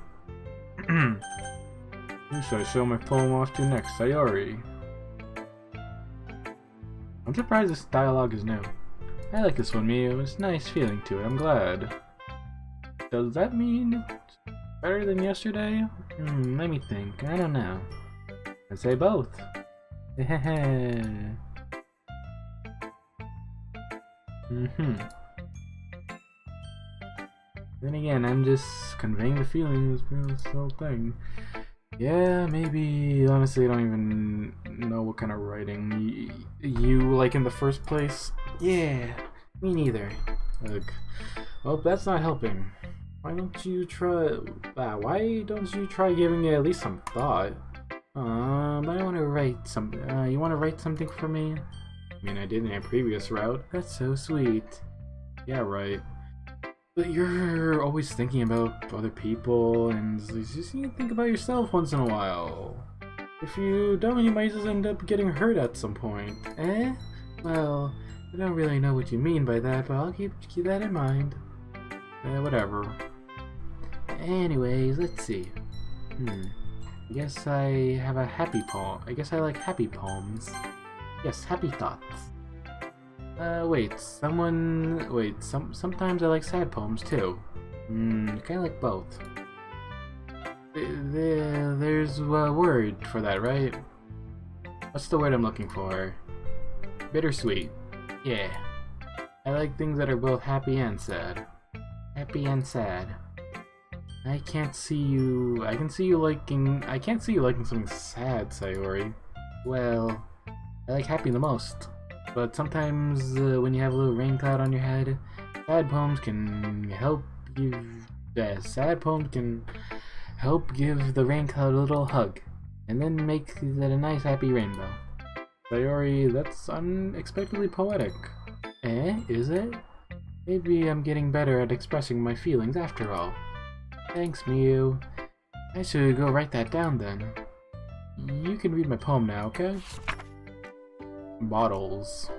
Who should I show my poem off to next? Sayori. I'm surprised this dialogue is new. I like this one, Miyu. It's a nice feeling to it. I'm glad. Does that mean it's better than yesterday? Let me think. I don't know. I'd say both. Then again, I'm just conveying the feelings of this whole thing. Yeah, maybe. Honestly, I don't even know what kind of writing you like in the first place. Yeah, me neither. Look, well, that's not helping. Why don't you try giving it at least some thought? I want to write something. You want to write something for me? I mean, I did in a previous route. That's so sweet. Yeah, right. But you're always thinking about other people, and you just need to think about yourself once in a while. If you don't, you might just end up getting hurt at some point. Eh? Well, I don't really know what you mean by that, but I'll keep that in mind. Whatever. Anyways, let's see. I guess I have a happy poem. I guess I like happy poems. Yes, happy thoughts. Sometimes I like sad poems too. Kinda like both. There's a word for that, right? What's the word I'm looking for? Bittersweet. Yeah. I like things that are both happy and sad. Happy and sad. I can't see you liking something sad, Sayori. Well, I like happy the most. But sometimes when you have a little rain cloud on your head, sad poems can help give the rain cloud a little hug, and then make that a nice happy rainbow. Sayori, that's unexpectedly poetic. Eh? Is it? Maybe I'm getting better at expressing my feelings after all. Thanks, Miyu. I should go write that down then. You can read my poem now, okay? Bottles.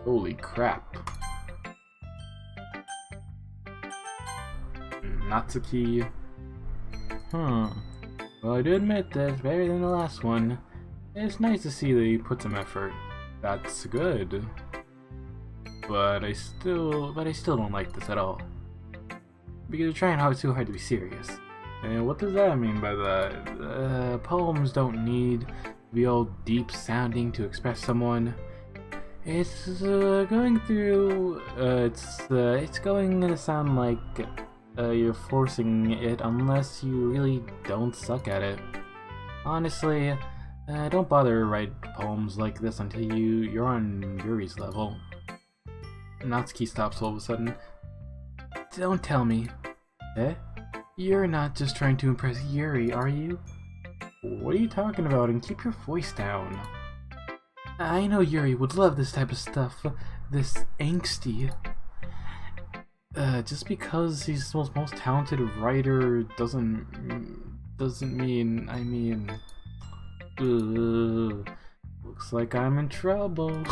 Holy crap. Natsuki. Well, I do admit that it's better than the last one. It's nice to see that you put some effort. That's good. But I still don't like this at all. Because you're trying too hard to be serious. And what does that mean by that? Poems don't need to be all deep sounding to express someone. It's going to sound like you're forcing it unless you really don't suck at it. Honestly, don't bother to write poems like this until you're on Yuri's level. Natsuki stops all of a sudden. Don't tell me. Eh? You're not just trying to impress Yuri, are you? What are you talking about? And keep your voice down. I know Yuri would love this type of stuff. This angsty. Just because he's the most talented writer doesn't mean, I mean... looks like I'm in trouble.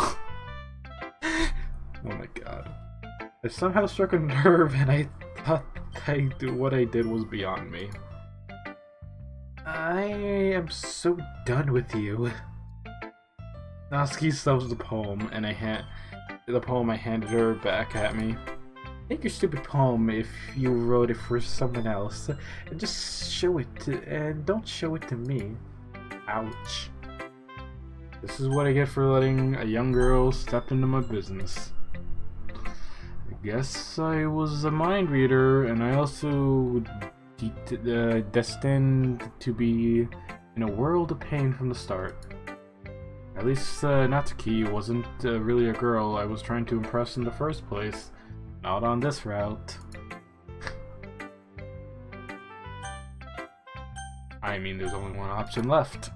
Oh my god. I somehow struck a nerve and I thought what I did was beyond me. I am so done with you. Natsuki stubs the poem and I handed her back at me. Take your stupid poem if you wrote it for someone else and just show it and don't show it to me. Ouch. This is what I get for letting a young girl step into my business. I guess I was a mind reader, and I also destined to be in a world of pain from the start. At least Natsuki wasn't really a girl I was trying to impress in the first place. Not on this route. I mean, there's only one option left.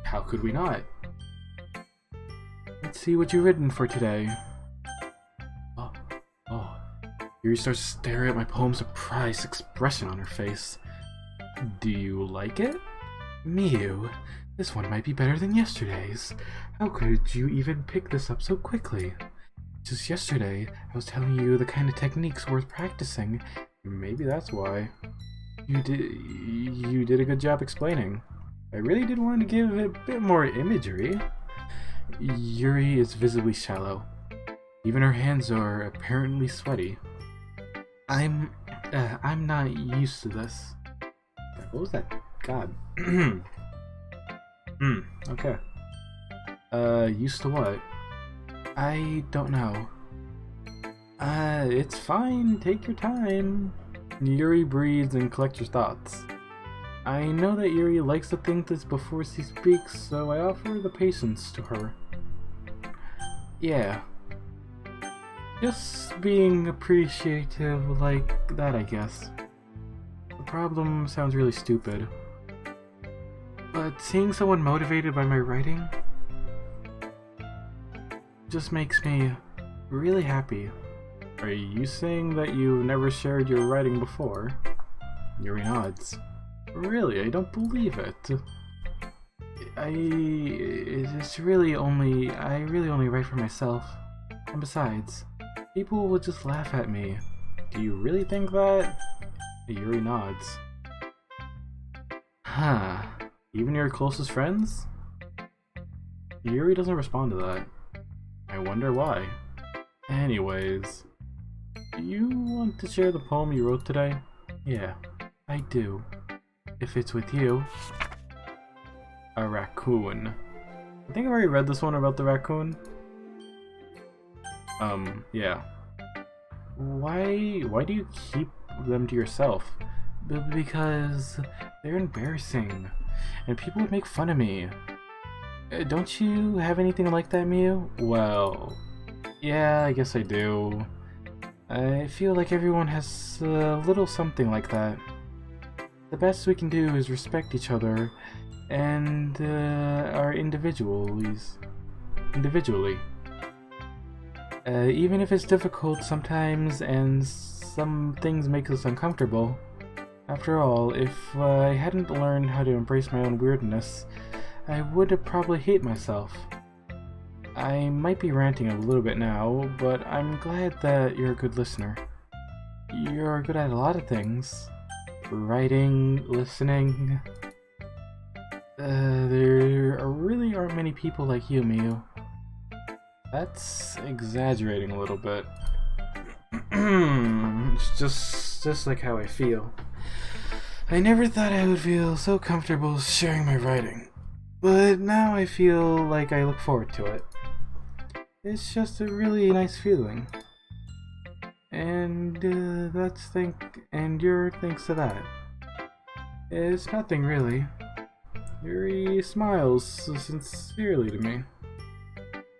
How could we not? Let's see what you've written for today. Yuri starts to stare at my poem's surprised expression on her face. Do you like it? Miyu, this one might be better than yesterday's. How could you even pick this up so quickly? Just yesterday, I was telling you the kind of techniques worth practicing. Maybe that's why. You did a good job explaining. I really did want to give a bit more imagery. Yuri is visibly shallow. Even her hands are apparently sweaty. I'm not used to this. What was that? God. Okay. Used to what? I don't know. It's fine. Take your time. Yuri breathes and collects her thoughts. I know that Yuri likes to think this before she speaks, so I offer the patience to her. Yeah. Just being appreciative like that, I guess. The problem sounds really stupid. But seeing someone motivated by my writing just makes me really happy. Are you saying that you've never shared your writing before? Yuri nods. Really, I don't believe it. I really only write for myself. And besides, people will just laugh at me. Do you really think that? Yuri nods. Huh. Even your closest friends? Yuri doesn't respond to that. I wonder why. Anyways, do you want to share the poem you wrote today? Yeah, I do. If it's with you. A raccoon. I think I've already read this one about the raccoon. Yeah. Why do you keep them to yourself? Because they're embarrassing, and people would make fun of me. Don't you have anything like that, Miyu? Well, yeah, I guess I do. I feel like everyone has a little something like that. The best we can do is respect each other and our individually. Even if it's difficult sometimes and some things make us uncomfortable. After all, if I hadn't learned how to embrace my own weirdness, I would probably hate myself. I might be ranting a little bit now, but I'm glad that you're a good listener. You're good at a lot of things. Writing, listening. There really aren't many people like you, Miyu. That's exaggerating a little bit. It's just like how I feel. I never thought I would feel so comfortable sharing my writing, but now I feel like I look forward to it. It's just a really nice feeling. And you're thanks to that. It's nothing really. Yuri smiles sincerely to me.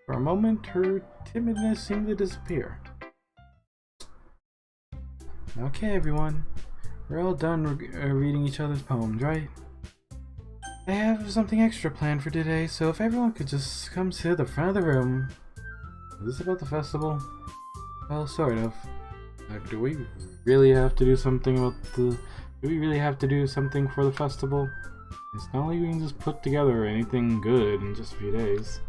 For a moment, her timidness seemed to disappear. Okay, everyone. We're all done reading each other's poems, right? I have something extra planned for today, so if everyone could just come to the front of the room. Is this about the festival? Well, sort of. Do we really have to do something about the... Do we really have to do something for the festival? It's not like we can just put together anything good in just a few days.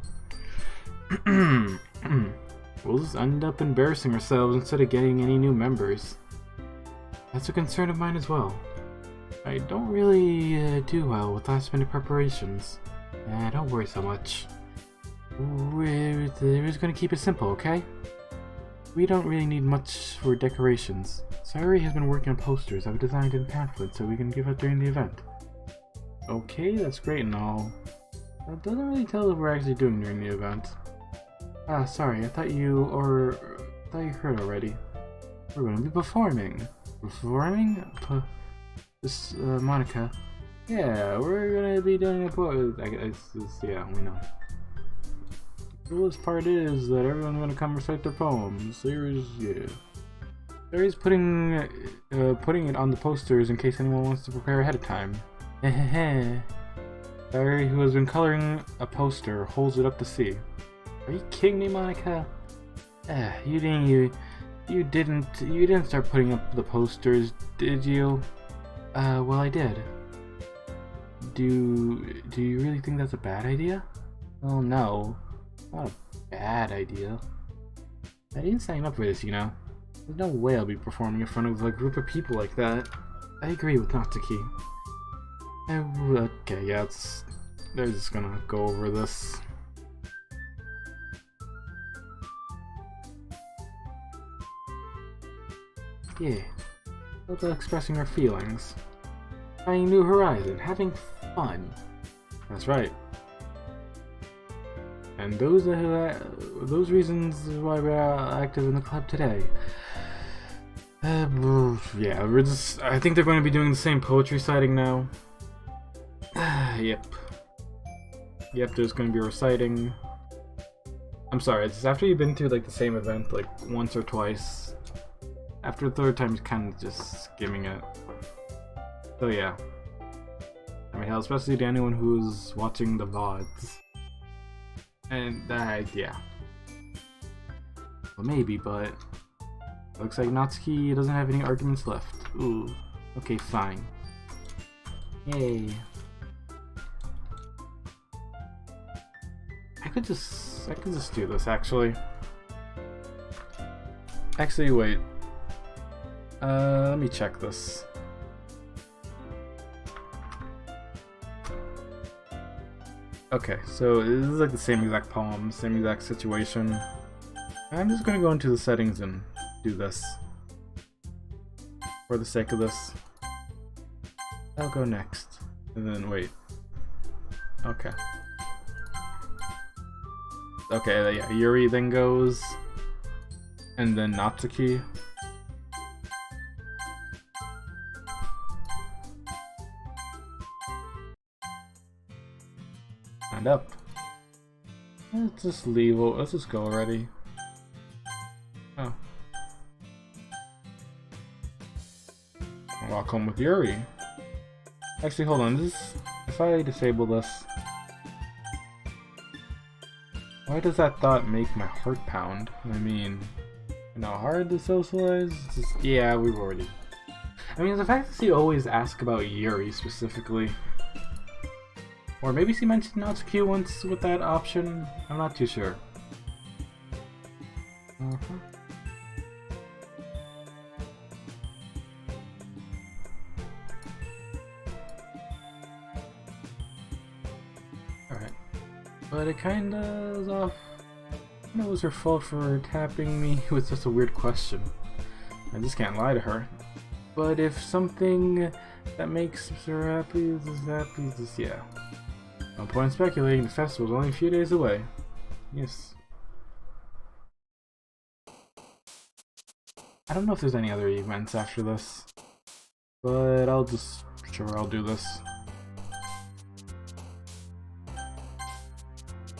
We'll just end up embarrassing ourselves instead of getting any new members. That's a concern of mine as well. I don't really do well with last-minute preparations. Don't worry so much. We're just gonna keep it simple, okay? We don't really need much for decorations. Sayuri has been working on posters I've designed in pamphlets so we can give out during the event. Okay, that's great and all. That doesn't really tell us what we're actually doing during the event. Ah, sorry, I thought you heard already. We're going to be performing. Performing? Monica. Yeah, we're going to be doing a yeah, we know. The coolest part is that everyone's going to come recite their poems. Sayuri's putting it on the posters in case anyone wants to prepare ahead of time. Sayuri, who has been coloring a poster, holds it up to see. Are you kidding me, Monica? You didn't start putting up the posters, did you? Well, I did. Do you really think that's a bad idea? Well, no, not a bad idea. I didn't sign up for this, you know. There's no way I'll be performing in front of a group of people like that. I agree with Natsuki. Okay, yeah, they're just gonna go over this. Yeah, both expressing our feelings. Trying new horizon, having fun. That's right. And those reasons why we're active in the club today. Yeah, I think they're going to be doing the same poetry sighting now. Yep. Yep, there's going to be reciting. I'm sorry, it's after you've been through like the same event like once or twice. After the third time, you're kind of just skimming it. So yeah. I mean, hell, especially to anyone who's watching the VODs. And yeah. Well, maybe, but looks like Natsuki doesn't have any arguments left. Ooh. Okay, fine. Yay. I could just do this actually. Actually, wait. Let me check this. Okay, so this is like the same exact poem, same exact situation. I'm just gonna go into the settings and do this. For the sake of this. I'll go next. And then wait. Okay. Okay, yeah, Yuri then goes. And then Natsuki. And up. Let's just leave. Let's just go already. Oh. Walk home with Yuri. Actually, hold on. If I disable this, why does that thought make my heart pound? I mean, you know, hard to socialize? Yeah, we've already. I mean, the fact that she always asks about Yuri specifically. Or maybe she mentioned Natsuki once with that option. I'm not too sure. Alright. But it kinda is off. I know it was her fault for tapping me with such a weird question. I just can't lie to her. But if something that makes her happy is happy, just yeah. No point in speculating, the festival's only a few days away. Yes. I don't know if there's any other events after this. But I'll do this.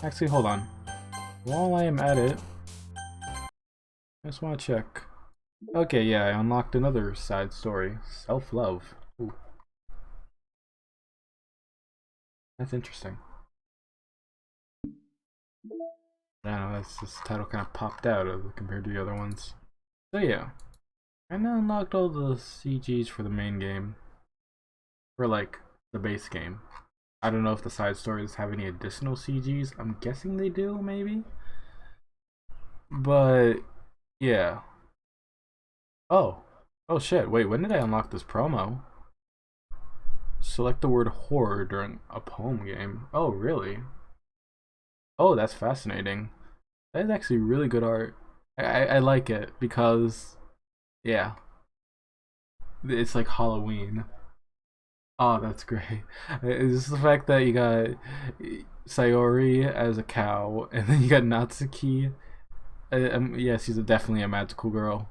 Actually, hold on. While I am at it, I just want to check. Okay, yeah, I unlocked another side story. Self-love. Ooh. That's interesting. I don't know, this title kind of popped out compared to the other ones. So yeah, I now unlocked all the CGs for the main game. For like, the base game. I don't know if the side stories have any additional CGs. I'm guessing they do, maybe? But, yeah. Oh. Oh shit, wait, when did I unlock this promo? Select the word horror during a poem game. Oh, really? Oh, that's fascinating. That is actually really good art. I like it because, yeah, it's like Halloween. Oh, that's great. It's just the fact that you got Sayori as a cow, and then you got Natsuki. Yes, she's definitely a magical girl,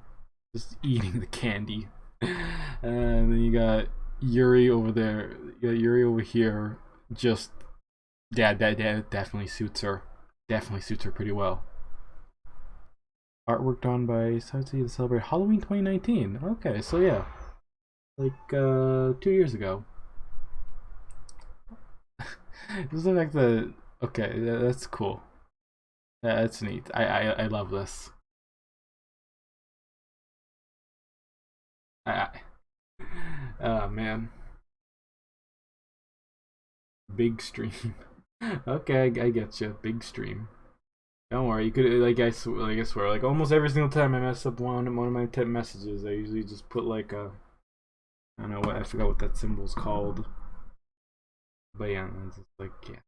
just eating the candy. And then you got Yuri over there. You got Yuri over here. Just that definitely suits her. Definitely suits her pretty well. Artwork done by Satsuki to celebrate Halloween 2019. Okay, so yeah, like 2 years ago. This is like the okay. That's cool. That's neat. I love this. I, oh man. Big stream. Okay, I get you. Big stream. Don't worry. You could I swear, like almost every single time I mess up one of my tip messages, I usually just put like a, I don't know what, I forgot what that symbol's called. But yeah, it's just like, yeah.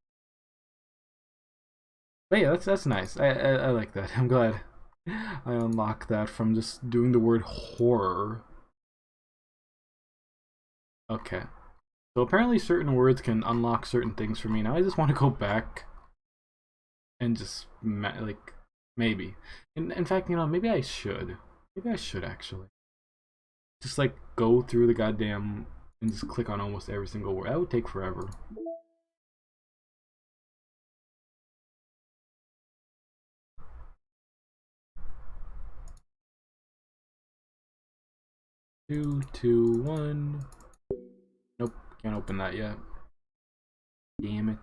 But yeah, that's nice. I like that. I'm glad I unlocked that from just doing the word horror. Okay. So apparently certain words can unlock certain things for me. Now I just want to go back and just like maybe. In fact, you know, maybe I should. Maybe I should actually. Just like go through the goddamn and just click on almost every single word. That would take forever. Two, two, one. Nope, can't open that yet. Damn it.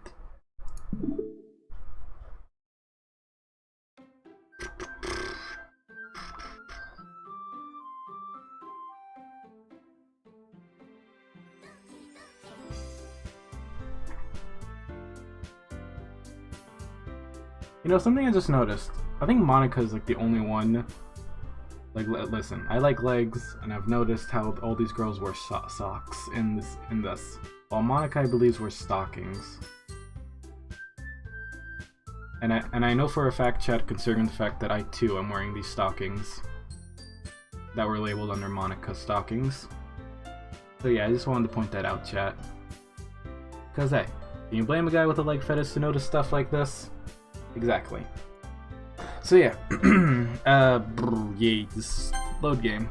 You know, something I just noticed. I think Monica is like the only one. Like, listen, I like legs, and I've noticed how all these girls wear socks in this. While Monica, I believe, wears stockings. And I know for a fact, chat, considering the fact that I too am wearing these stockings that were labeled under Monica stockings. So yeah, I just wanted to point that out, chat. Cause hey, can you blame a guy with a leg fetish to notice stuff like this? Exactly. So yeah, this load game.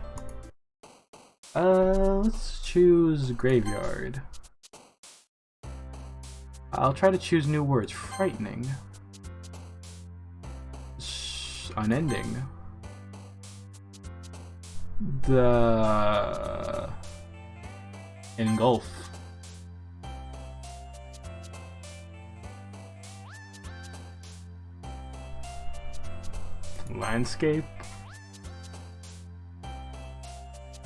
Let's choose graveyard. I'll try to choose new words. Frightening. Unending. The engulf. Landscape.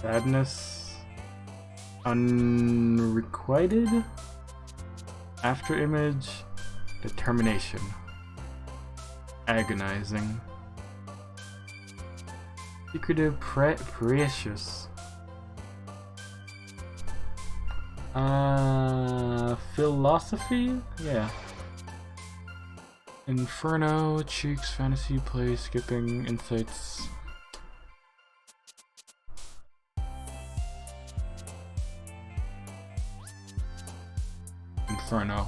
Sadness. Unrequited. After image. Determination. Agonizing. Secretive, precious. Philosophy? Yeah. Inferno, cheeks, fantasy, play, skipping, insights. Inferno.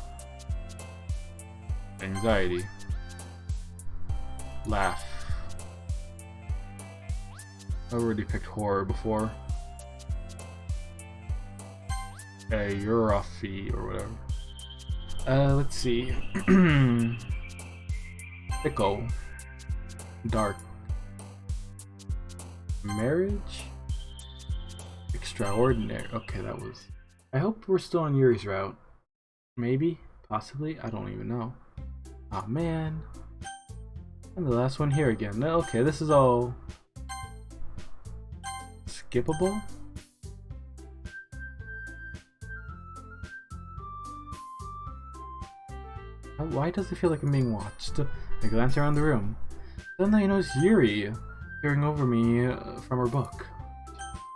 Anxiety. Laugh. I already picked horror before. Europhy or whatever. Let's see. Fickle. Dark. Marriage? Extraordinary. Okay, that was... I hope we're still on Yuri's route. Maybe? Possibly? I don't even know. Aw, man. I'm the last one here again. Okay, this is all... skippable? Why does it feel like I'm being watched? I glance around the room. Suddenly I notice Yuri peering over me from her book.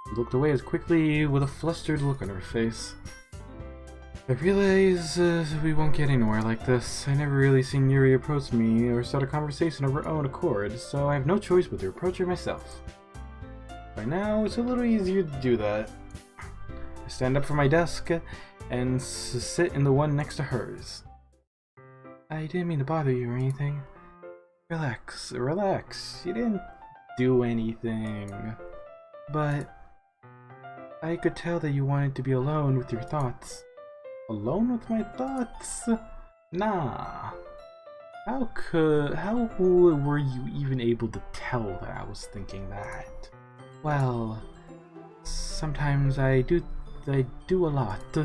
She looked away as quickly with a flustered look on her face. I realize we won't get anywhere like this. I never really seen Yuri approach me or start a conversation of her own accord, so I have no choice but to approach her myself. By now, it's a little easier to do that. I stand up from my desk and sit in the one next to hers. I didn't mean to bother you or anything. Relax, relax. You didn't do anything. But I could tell that you wanted to be alone with your thoughts. Alone with my thoughts? Nah. How were you even able to tell that I was thinking that? Well, sometimes I do a lot,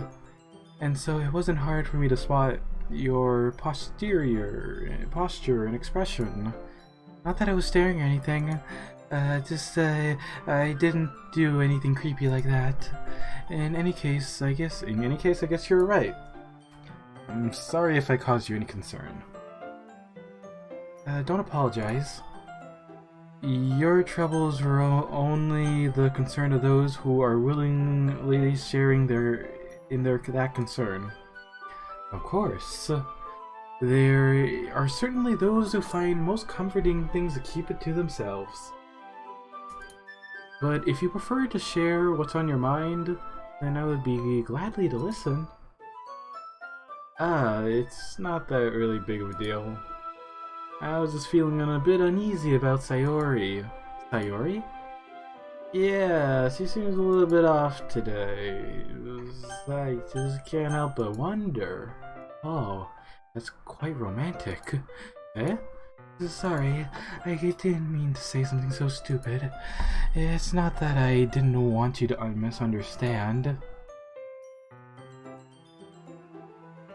and so it wasn't hard for me to spot your posture and expression. Not that I was staring or anything, just I didn't do anything creepy like that. In any case, I guess you're right. I'm sorry if I caused you any concern. Don't apologize. Your troubles were only the concern of those who are willingly sharing that concern. Of course. There are certainly those who find most comforting things to keep it to themselves. But if you prefer to share what's on your mind, then I would be gladly to listen. It's not that really big of a deal. I was just feeling a bit uneasy about Sayori. Sayori? Yeah, she seems a little bit off today. I just can't help but wonder. Oh, that's quite romantic. Eh? Sorry, I didn't mean to say something so stupid. It's not that I didn't want you to misunderstand.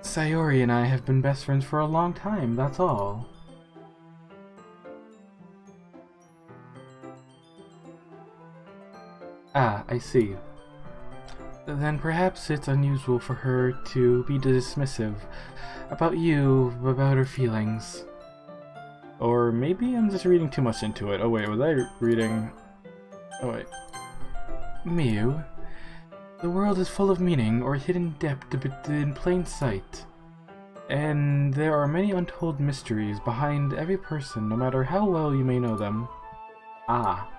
Sayori and I have been best friends for a long time, that's all. Ah, I see. Then perhaps it's unusual for her to be dismissive about you, about her feelings. Or maybe I'm just reading too much into it. Oh wait, was I reading... Oh wait. Miyu, the world is full of meaning or hidden depth in plain sight. And there are many untold mysteries behind every person, no matter how well you may know them. Ah.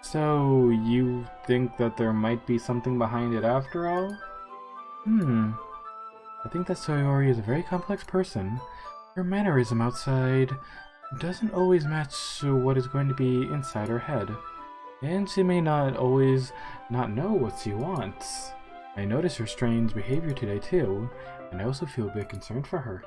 So, you think that there might be something behind it after all? I think that Sayori is a very complex person. Her mannerism outside doesn't always match what is going to be inside her head. And she may not always not know what she wants. I notice her strange behavior today too, and I also feel a bit concerned for her.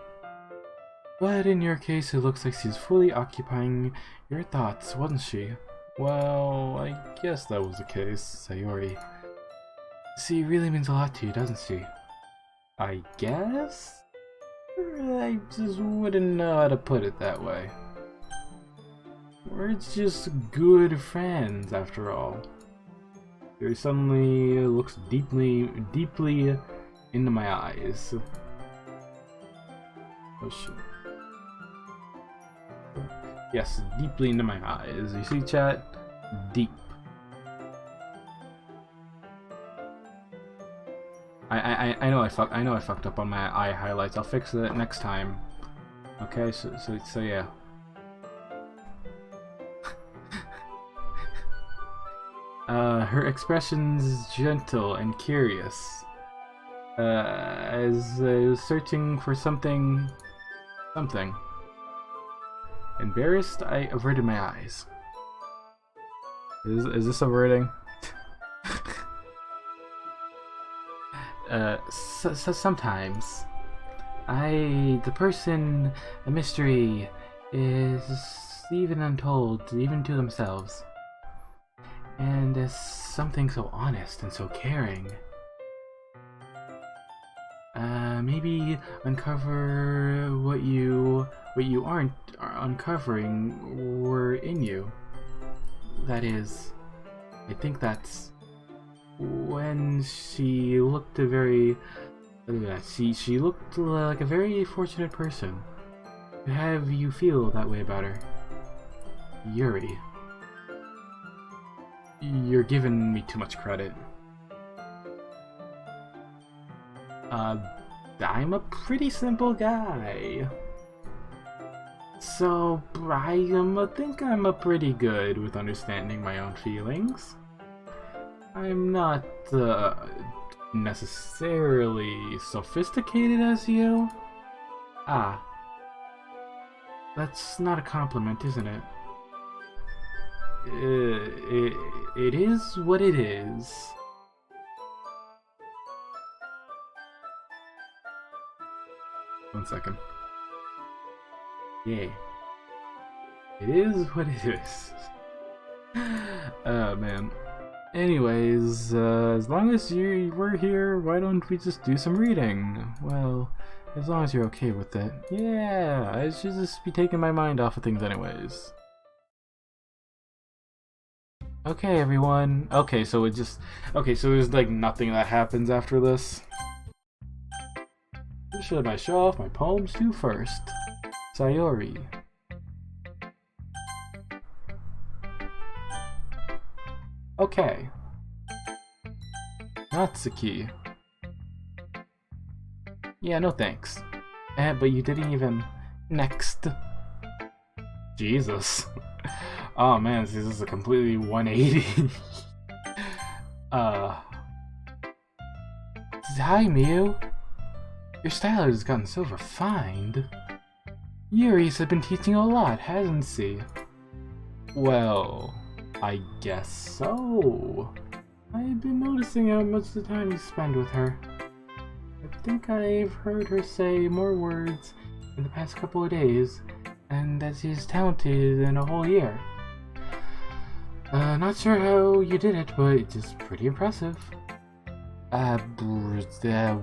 But in your case, it looks like she's fully occupying your thoughts, wasn't she? Well, I guess that was the case, Sayori. She really means a lot to you, doesn't she? I guess? I just wouldn't know how to put it that way. We're just good friends, after all. She suddenly looks deeply into my eyes. Oh shit. Yes, deeply into my eyes. You see, chat? Deep. I know I fucked up on my eye highlights. I'll fix it next time. Okay, so yeah. Her expression's gentle and curious. As I was searching for something. Embarrassed, I averted my eyes. Is this averting? Sometimes. The person, a mystery, is even untold, even to themselves. And as something so honest and so caring. Maybe uncover what you aren't uncovering were in you. That is, I think that's when she looked a very... She looked like a very fortunate person to have you feel that way about her. Yuri. You're giving me too much credit. I'm a pretty simple guy. So, I think I'm pretty good with understanding my own feelings. I'm not necessarily sophisticated as you. Ah. That's not a compliment, isn't it? It is what it is. One second. Yeah. It is what it is. Oh, man. Anyways, as long as we're here, why don't we just do some reading? Well, as long as you're okay with it. Yeah, I should just be taking my mind off of things anyways. Okay, everyone. Okay, so there's like nothing that happens after this. should I show off my poems to first? Sayori. Okay. Natsuki. Yeah, no thanks. But you didn't even... Next. Jesus. Oh man, this is a completely 180. Hi Miyu. Your style has gotten so refined. Yuri's has been teaching a lot, hasn't she? Well, I guess so. I've been noticing how much the time you spend with her. I think I've heard her say more words in the past couple of days, and that she's talented in a whole year. Not sure how you did it, but it's just pretty impressive.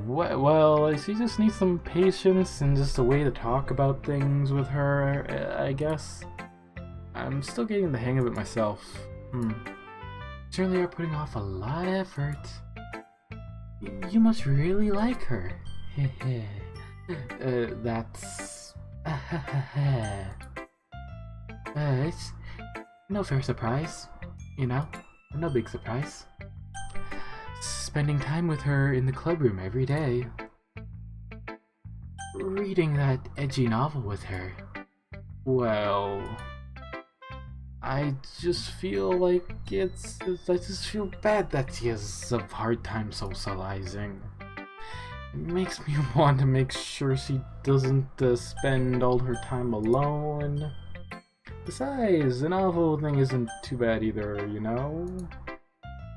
Well, she just needs some patience and just a way to talk about things with her, I guess. I'm still getting the hang of it myself. Certainly are putting off a lot of effort. You must really like her. That's... it's no fair surprise, you know? No big surprise. Spending time with her in the club room every day. Reading that edgy novel with her. Well... I just feel like I just feel bad that she has a hard time socializing. It makes me want to make sure she doesn't spend all her time alone. Besides, the novel thing isn't too bad either, you know?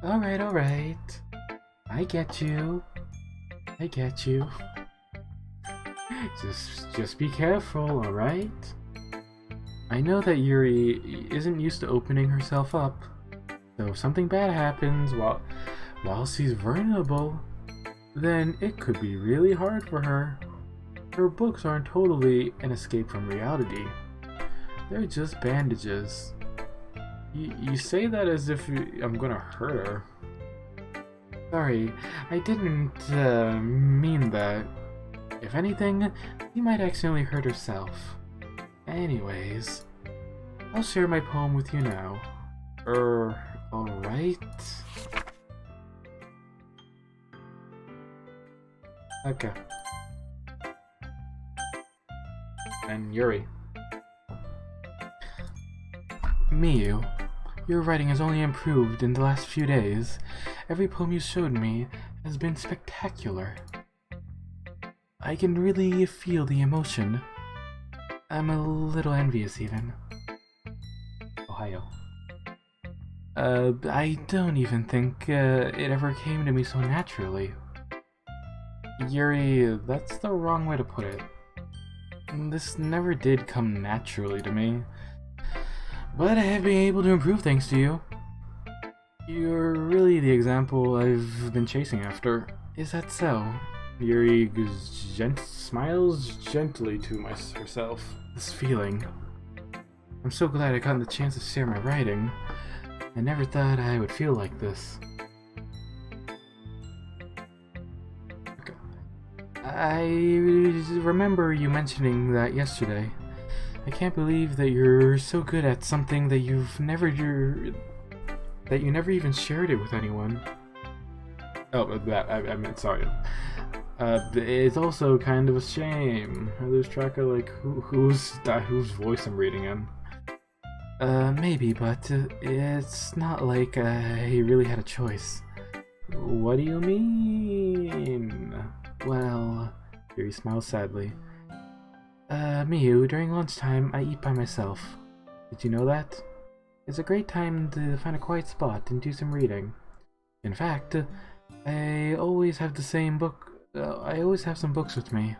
Alright. I get you. Just be careful, alright? I know that Yuri isn't used to opening herself up, so if something bad happens while she's vulnerable, then it could be really hard for her. Her books aren't totally an escape from reality. They're just bandages. You say that as if I'm gonna hurt her. Sorry, I didn't mean that. If anything, she might accidentally hurt herself. Anyways, I'll share my poem with you now. Alright? Okay. And Yuri. Miyu, your writing has only improved in the last few days. Every poem you showed me has been spectacular. I can really feel the emotion. I'm a little envious, even. Ohio. I don't even think it ever came to me so naturally. Yuri, that's the wrong way to put it. This never did come naturally to me. But I have been able to improve thanks to you. You're really the example I've been chasing after. Is that so? Yuri smiles gently to herself. This feeling. I'm so glad I got the chance to share my writing. I never thought I would feel like this. Okay. I remember you mentioning that yesterday. I can't believe that you're so good at something that you never even shared it with anyone. Oh, that I meant sorry. It's also kind of a shame. I lose track of like whose voice I'm reading in. Maybe, but it's not like I really had a choice. What do you mean? Well, Yuri smiles sadly. Miyu, during lunchtime I eat by myself. Did you know that? It's a great time to find a quiet spot and do some reading. In fact, I always have some books with me.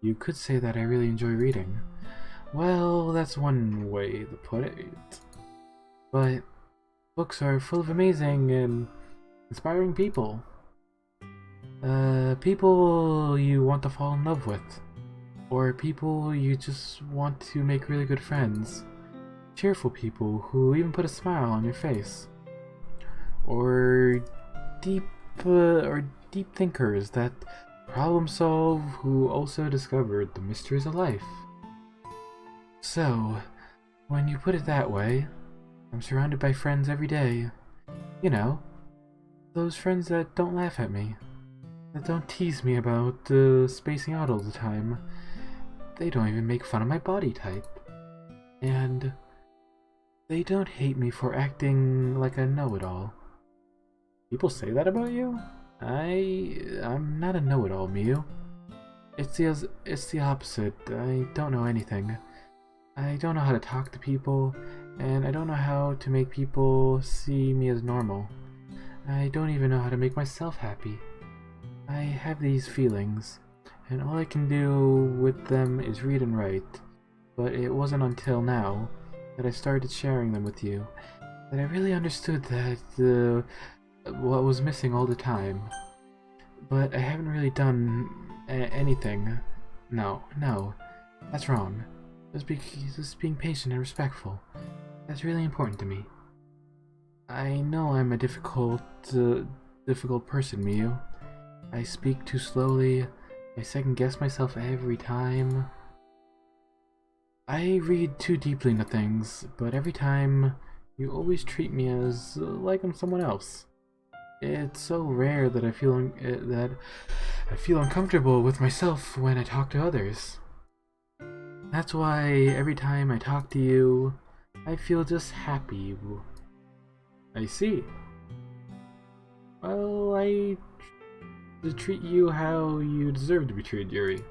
You could say that I really enjoy reading. Well, that's one way to put it. But books are full of amazing and inspiring people. People you want to fall in love with. Or people you just want to make really good friends. Cheerful people who even put a smile on your face. Or deep thinkers that problem solve who also discovered the mysteries of life. So, when you put it that way, I'm surrounded by friends every day. You know, those friends that don't laugh at me, that don't tease me about spacing out all the time. They don't even make fun of my body type. And they don't hate me for acting like a know-it-all. People say that about you? I'm not a know-it-all, Miyu. It's the opposite. I don't know anything. I don't know how to talk to people, and I don't know how to make people see me as normal. I don't even know how to make myself happy. I have these feelings, and all I can do with them is read and write. But it wasn't until now that I started sharing them with you that I really understood that what was missing all the time. But I haven't really done anything. No, that's wrong. Just being patient and respectful. That's really important to me. I know I'm a difficult person, Miyu. I speak too slowly. I second-guess myself every time. I read too deeply into things, but every time, you always treat me as like I'm someone else. It's so rare that I feel uncomfortable with myself when I talk to others. That's why every time I talk to you, I feel just happy. I see. Well, I treat you how you deserve to be treated, Yuri.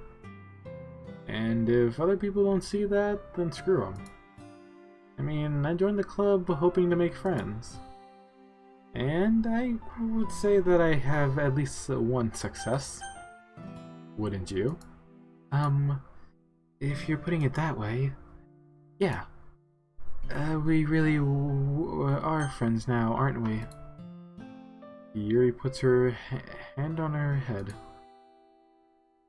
And if other people don't see that, then screw them. I mean, I joined the club hoping to make friends. And I would say that I have at least one success. Wouldn't you? If you're putting it that way, yeah. We really are friends now, aren't we? Yuri puts her hand on her head.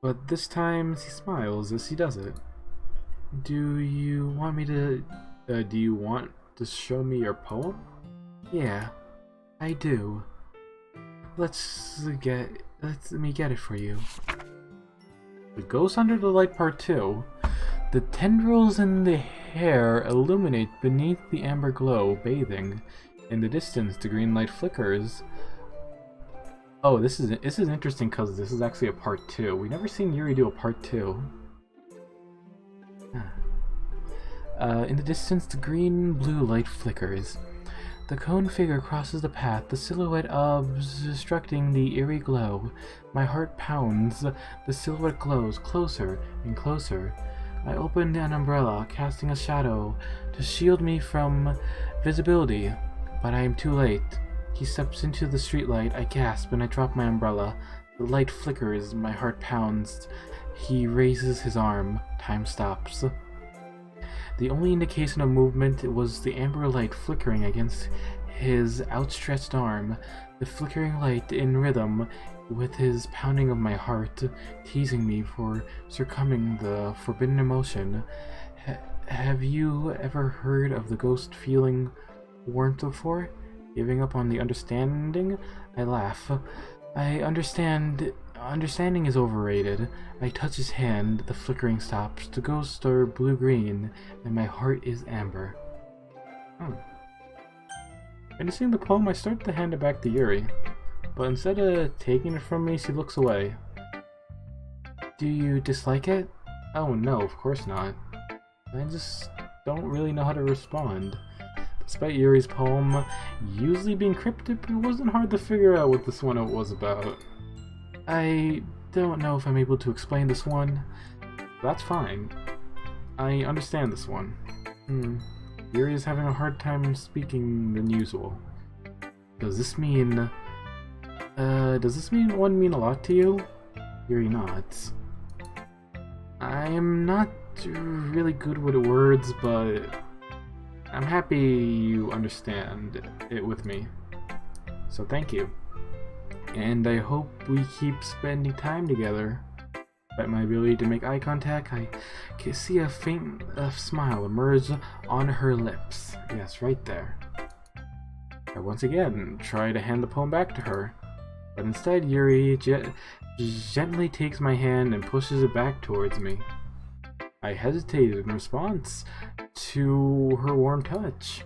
But this time, he smiles as he does it. Do you want to show me your poem? Yeah, I do. Let me get it for you. The Ghost Under the Light Part 2. The tendrils in the hair illuminate beneath the amber glow, bathing. In the distance, the green light flickers. Oh, this is interesting because this is actually a part 2. We've never seen Yuri do a part 2. In the distance, the green-blue light flickers. The cone figure crosses the path, the silhouette obstructing the eerie glow. My heart pounds. The silhouette glows closer and closer. I opened an umbrella, casting a shadow to shield me from visibility, but I am too late. He steps into the streetlight. I gasp and I drop my umbrella. The light flickers. My heart pounds. He raises his arm. Time stops. The only indication of movement was the amber light flickering against his outstretched arm. The flickering light in rhythm with his pounding of my heart, teasing me for succumbing the forbidden emotion. Have you ever heard of the ghost feeling warmth before? Giving up on the understanding? I laugh. Understanding is overrated. I touch his hand, the flickering stops. The ghosts are blue-green, and my heart is amber. Finishing the poem, I start to hand it back to Yuri, but instead of taking it from me, she looks away. Do you dislike it? Oh no, of course not. I just don't really know how to respond. Despite Yuri's poem usually being cryptic, it wasn't hard to figure out what this one was about. I don't know if I'm able to explain this one. That's fine. I understand this one. Yuri is having a hard time speaking than usual. Does this mean one mean a lot to you? Yuri nods. I am not really good with words, but I'm happy you understand it with me. So thank you. And I hope we keep spending time together. Despite my ability to make eye contact, I can see a faint smile emerge on her lips. Yes, right there. I once again try to hand the poem back to her. But instead, Yuri gently takes my hand and pushes it back towards me. I hesitated in response to her warm touch.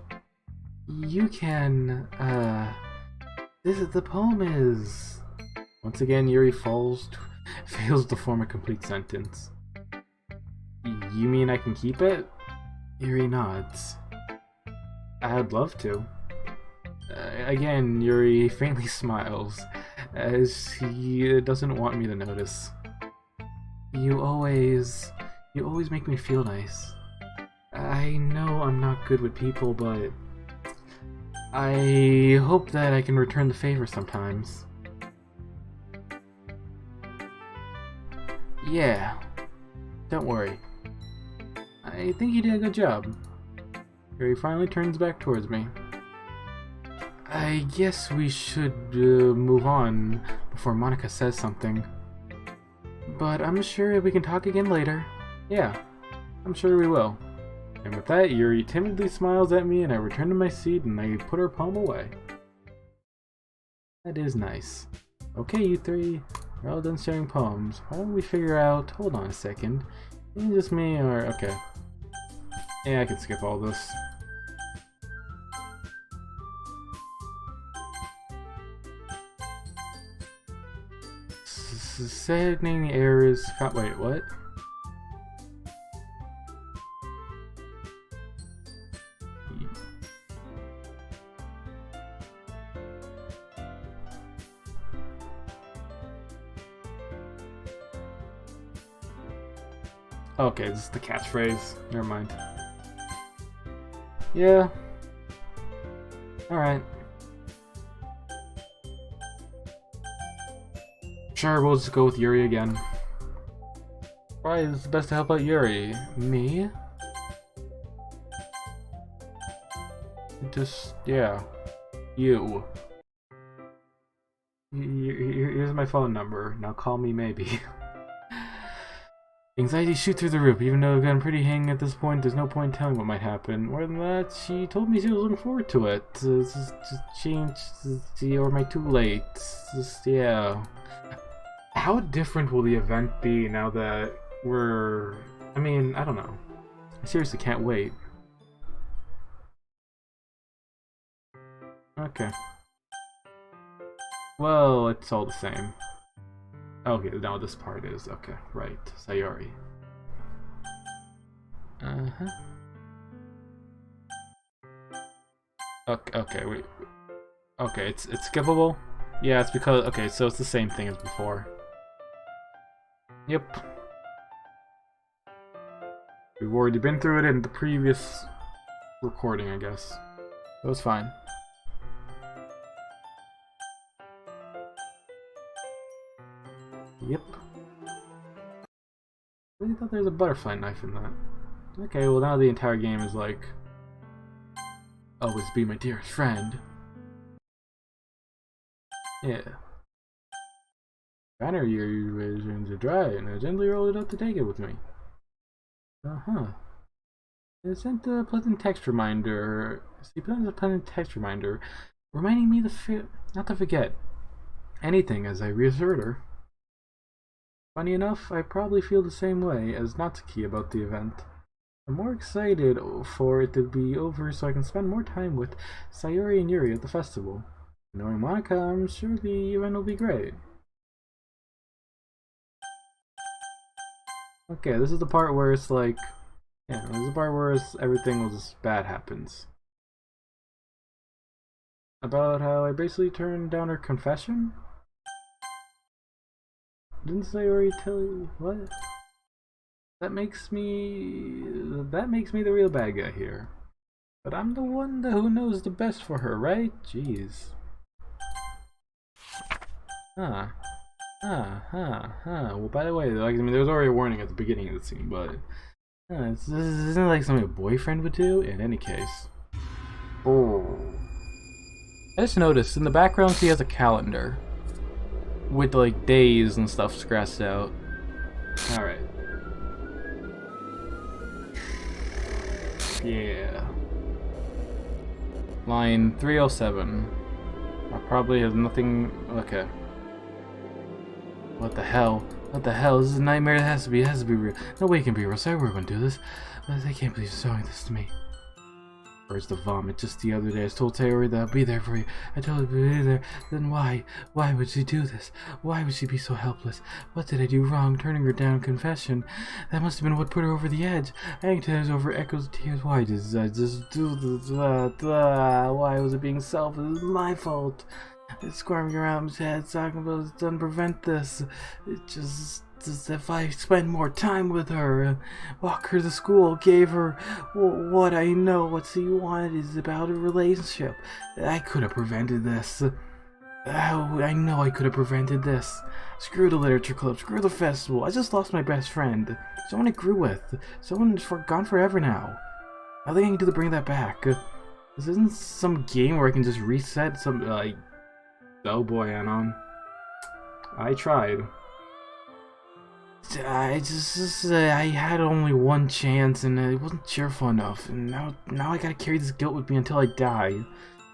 You can, the poem is... Once again, Yuri fails to form a complete sentence. You mean I can keep it? Yuri nods. I'd love to. Again, Yuri faintly smiles, as he doesn't want me to notice. You always make me feel nice. I know I'm not good with people, but I hope that I can return the favor sometimes. Yeah, don't worry. I think you did a good job. Yuri finally turns back towards me. I guess we should move on before Monica says something. But I'm sure we can talk again later. Yeah, I'm sure we will. And with that, Yuri timidly smiles at me and I return to my seat and I put her poem away. That is nice. Okay, you three, we're all done sharing poems. Why don't we figure out... Hold on a second. Is it just me or... Okay. Yeah, I can skip all this. Setting errors... Wait, what? Okay, this is the catchphrase. Never mind. Yeah. Alright. Sure, we'll just go with Yuri again. Why is it best to help out Yuri? Me? Just, yeah. You. Here's my phone number. Now call me maybe. Anxiety shoot through the roof. Even though I've gotten pretty hanging at this point, there's no point in telling what might happen. More than that, she told me she was looking forward to it. Just change, or am I too late? Just, yeah. How different will the event be now that we're... I mean, I don't know. I seriously can't wait. Okay. Well, it's all the same. Okay, now this part is... Okay, right. Sayori. Uh-huh. Okay, wait. Okay, it's skippable? Yeah, it's because... Okay, so it's the same thing as before. Yep. We've already been through it in the previous recording, I guess. So it's fine. Yep. I really thought there was a butterfly knife in that. Okay, well now the entire game is like... Always be my dearest friend. Yeah. Banner your visions are dry, and I gently rolled it up to take it with me. Uh-huh. It sent a pleasant text reminder... See, a pleasant text reminder, reminding me not to forget anything as I reassured her. Funny enough, I probably feel the same way as Natsuki about the event. I'm more excited for it to be over so I can spend more time with Sayori and Yuri at the festival. Knowing Monica, I'm sure the event will be great. Okay, this is the part where it's like... Yeah, this is the part where everything was bad happens. About how I basically turned down her confession? Didn't Sayori tell you what? That makes me the real bad guy here. But I'm the one who knows the best for her, right? Jeez. Well, by the way, like, I mean, there was already a warning at the beginning of the scene, but this isn't like something a boyfriend would do. In any case, oh, I just noticed in the background she has a calendar with like days and stuff scratched out. All right. Yeah. Line 307. I probably has nothing. Okay. What the hell? What the hell? This is a nightmare. It has to be real. No way it can be real. Sorry, we're gonna do this. But I can't believe you're showing this to me. Where's the vomit? Just the other day I told Taylor that I'll be there for you. I told her to be there. Then why? Why would she do this? Why would she be so helpless? What did I do wrong? Turning her down confession. That must have been what put her over the edge. Anxiety over echoes of tears. Why did I just do this? Why was it being selfish? It was my fault. It's squirming around his head, talking about it doesn't prevent this. It just if I spend more time with her, walk her to school, gave her what I know, what she wanted is about a relationship. I could have prevented this. I know I could have prevented this. Screw the literature club, screw the festival. I just lost my best friend. Someone I grew with. Someone is gone forever now. Nothing I can do to bring that back. This isn't some game where I can just reset some, oh boy, Anon. I tried. I had only one chance and it wasn't cheerful enough, and now I gotta carry this guilt with me until I die.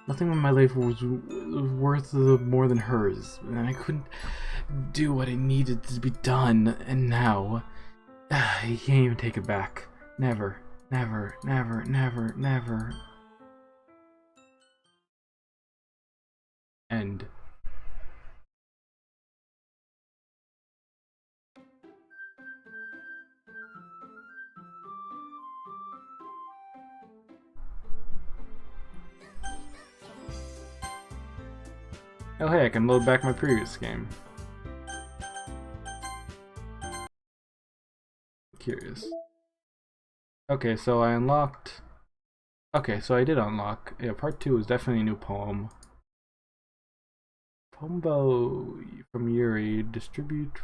Nothing in my life was worth more than hers, and I couldn't do what it needed to be done, and now I can't even take it back. Never, never, never, never, never. End. Oh hey, I can load back my previous game. Curious. Okay, so I unlocked... Okay, so I did unlock... Yeah, part 2 is definitely a new poem. Poembo from Yuri. Distribute...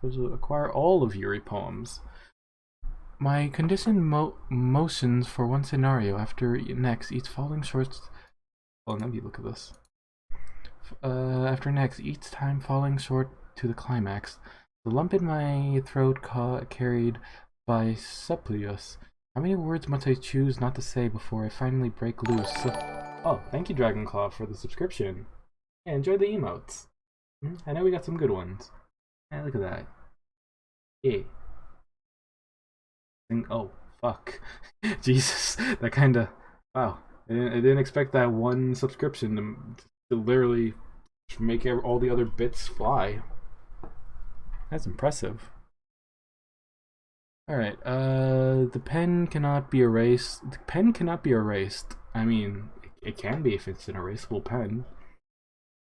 Acquire all of Yuri poems. My conditioned motions for one scenario after next, each falling short... Oh, let me look at this. After next, each time falling short to the climax. The lump in my throat carried by supplius. How many words must I choose not to say before I finally break loose? Oh, thank you, Dragonclaw, for the subscription. Yeah, enjoy the emotes. I know we got some good ones. Hey, look at that. Yeah. Oh, fuck. Jesus, that kinda... Wow. I didn't expect that one subscription to literally make all the other bits fly. That's impressive. Alright, the pen cannot be erased. The pen cannot be erased. I mean, it can be if it's an erasable pen.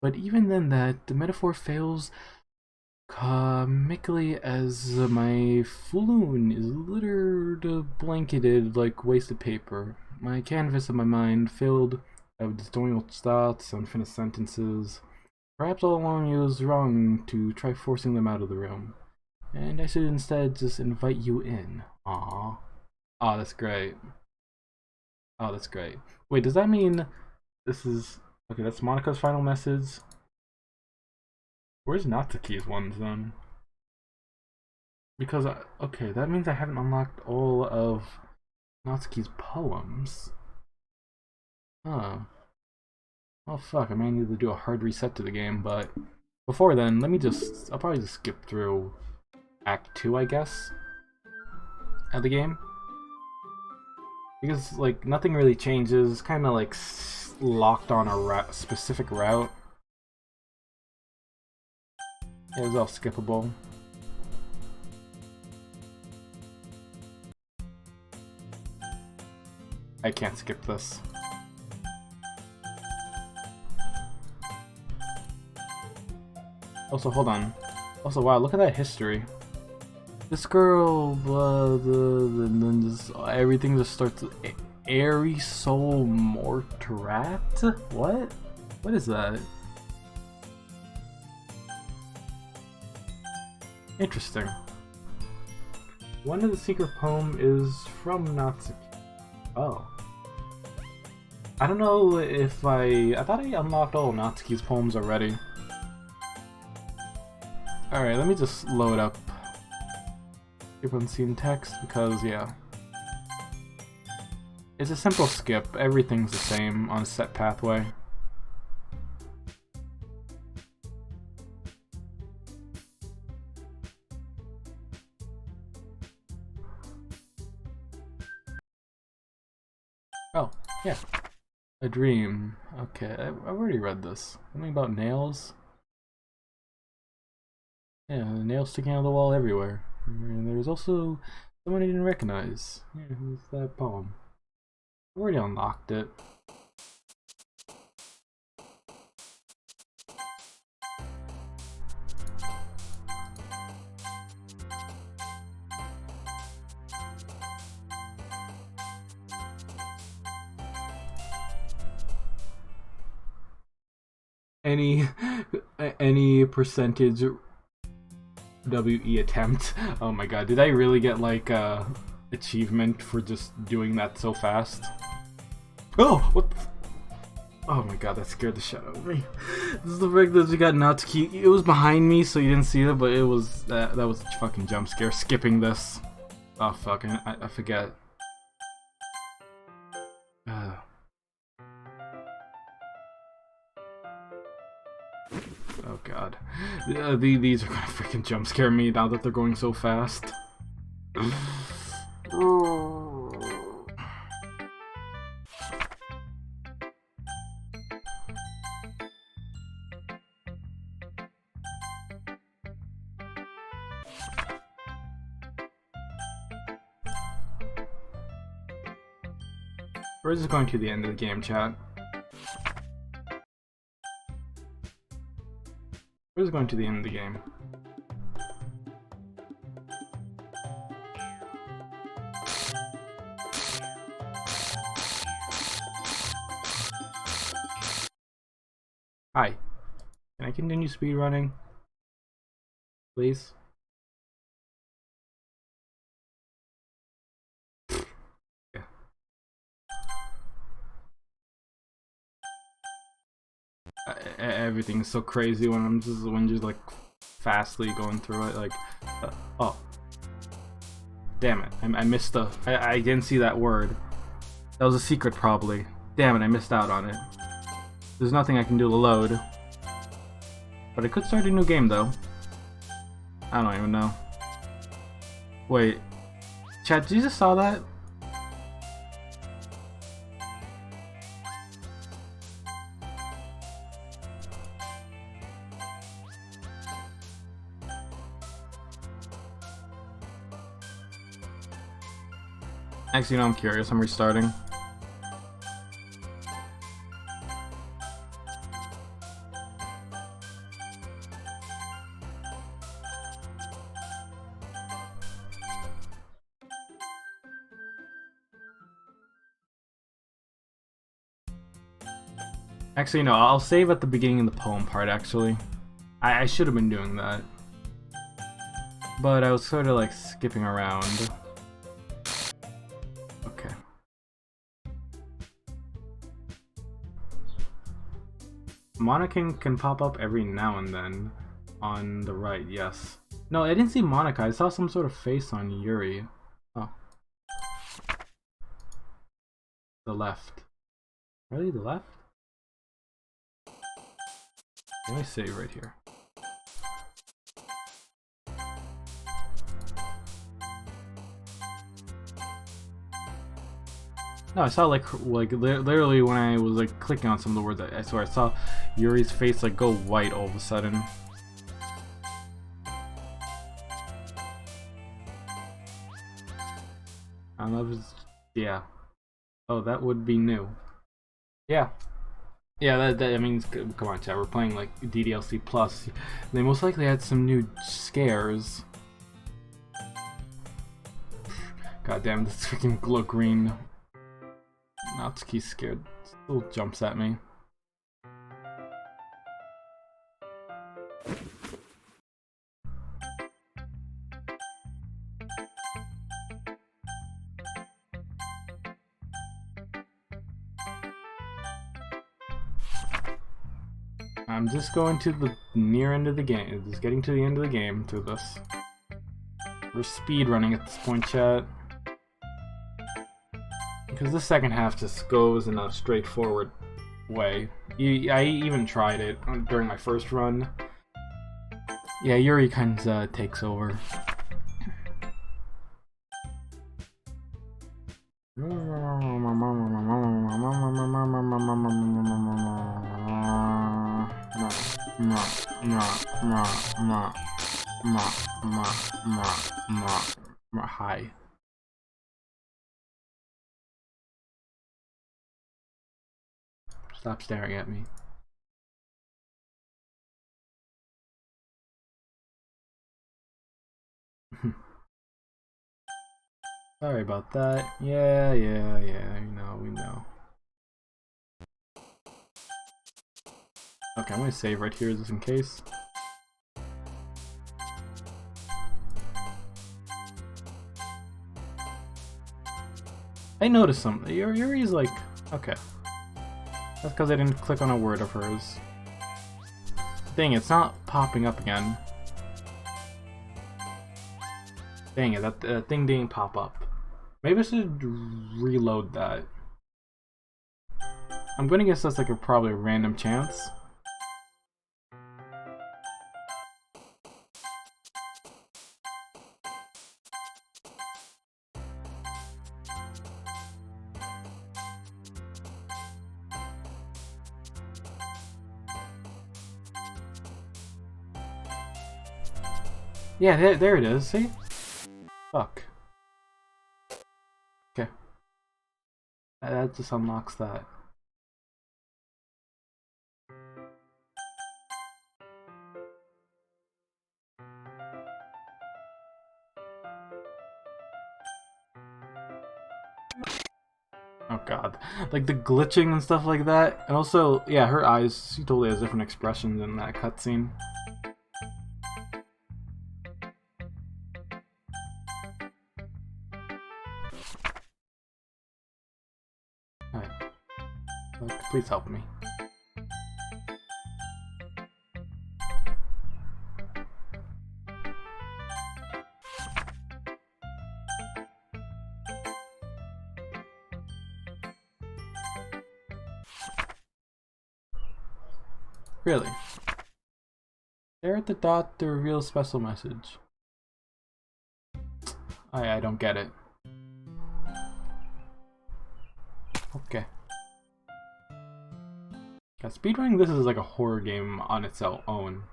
But even then the metaphor fails comically as my floon is littered, blanketed like wasted paper. My canvas of my mind filled with disjointed thoughts, unfinished sentences. Perhaps all along it was wrong to try forcing them out of the room. And I should instead just invite you in. Aww. Aw, that's great. Oh, that's great. Wait, does that mean this is... Okay, that's Monika's final message. Where's Natsuki's ones then? Because, okay, that means I haven't unlocked all of Natsuki's poems. Huh. Oh fuck, I may need to do a hard reset to the game, but before then, I'll probably just skip through Act 2, I guess, of the game. Because, like, nothing really changes, kind of like locked on a specific route. It was all skippable. I can't skip this. Also, hold on. Also, wow, look at that history. This girl, and then just everything just starts. Airy Soul Mortarat? What? What is that? Interesting. One of the secret poem is from Natsuki. Oh. I don't know if I thought I unlocked all Natsuki's poems already. Alright, let me just load up skip unseen text because, yeah. It's a simple skip. Everything's the same on a set pathway. Yeah. A dream. Okay, I've already read this. Something about nails? Yeah, nails sticking out of the wall everywhere. And there's also someone I didn't recognize. Yeah, who's that poem? I've already unlocked it. Any percentage WE attempt. Oh my god, did I really get like achievement for just doing that so fast? Oh, what? Oh my god, that scared the shit out of me. This is the fact that we got Natsuki. It was behind me, so you didn't see it, but it was that was a fucking jump scare. Skipping this. Oh fuck, I forget. Oh god. These are gonna freaking jump scare me now that they're going so fast. We're just going to the end of the game, chat. We're just going to the end of the game. Hi. Can I continue speedrunning? Please? Yeah. Everything's so crazy when I'm just like fastly going through it. Like, oh, damn it! I missed the. I didn't see that word. That was a secret, probably. Damn it! I missed out on it. There's nothing I can do to load. But I could start a new game though. I don't even know. Wait, chat, did you just saw that? Actually, no, I'm curious. I'm restarting. Actually, no, I'll save at the beginning of the poem part, actually. I should have been doing that. But I was sort of like skipping around. Okay. Monica can pop up every now and then. On the right, yes. No, I didn't see Monica. I saw some sort of face on Yuri. Oh. The left. Really? The left? Let me see right here. No, I saw like literally when I was like clicking on some of the words, I swear I saw Yuri's face like go white all of a sudden. I don't know if it's, yeah. Oh, that would be new. Yeah. Yeah, that I mean, come on, chat. We're playing like DDLC Plus. They most likely had some new scares. God damn, this freaking glow green Natsuki's scared. Still jumps at me. I'm just going to the near end of the game. Just getting to the end of the game through this. We're speed running at this point, chat. Because the second half just goes in a straightforward way. I even tried it during my first run. Yeah, Yuri kinda takes over. Hi. Stop staring at me. Sorry about that. Yeah, we know. Okay, I'm gonna save right here just in case. I noticed something. Yuri's like, okay. That's because I didn't click on a word of hers. Dang, it's not popping up again. Dang it, that thing didn't pop up. Maybe I should reload that. I'm gonna guess that's like probably a random chance. Yeah, there it is, see? Fuck. Okay. That just unlocks that. Oh god. Like the glitching and stuff like that. And also, yeah, her eyes, she totally has different expressions in that cutscene. Alright. Please help me. Really? Stare at the dot to reveal a special message. I don't get it. Okay. Yeah, speedrunning this is like a horror game on its own.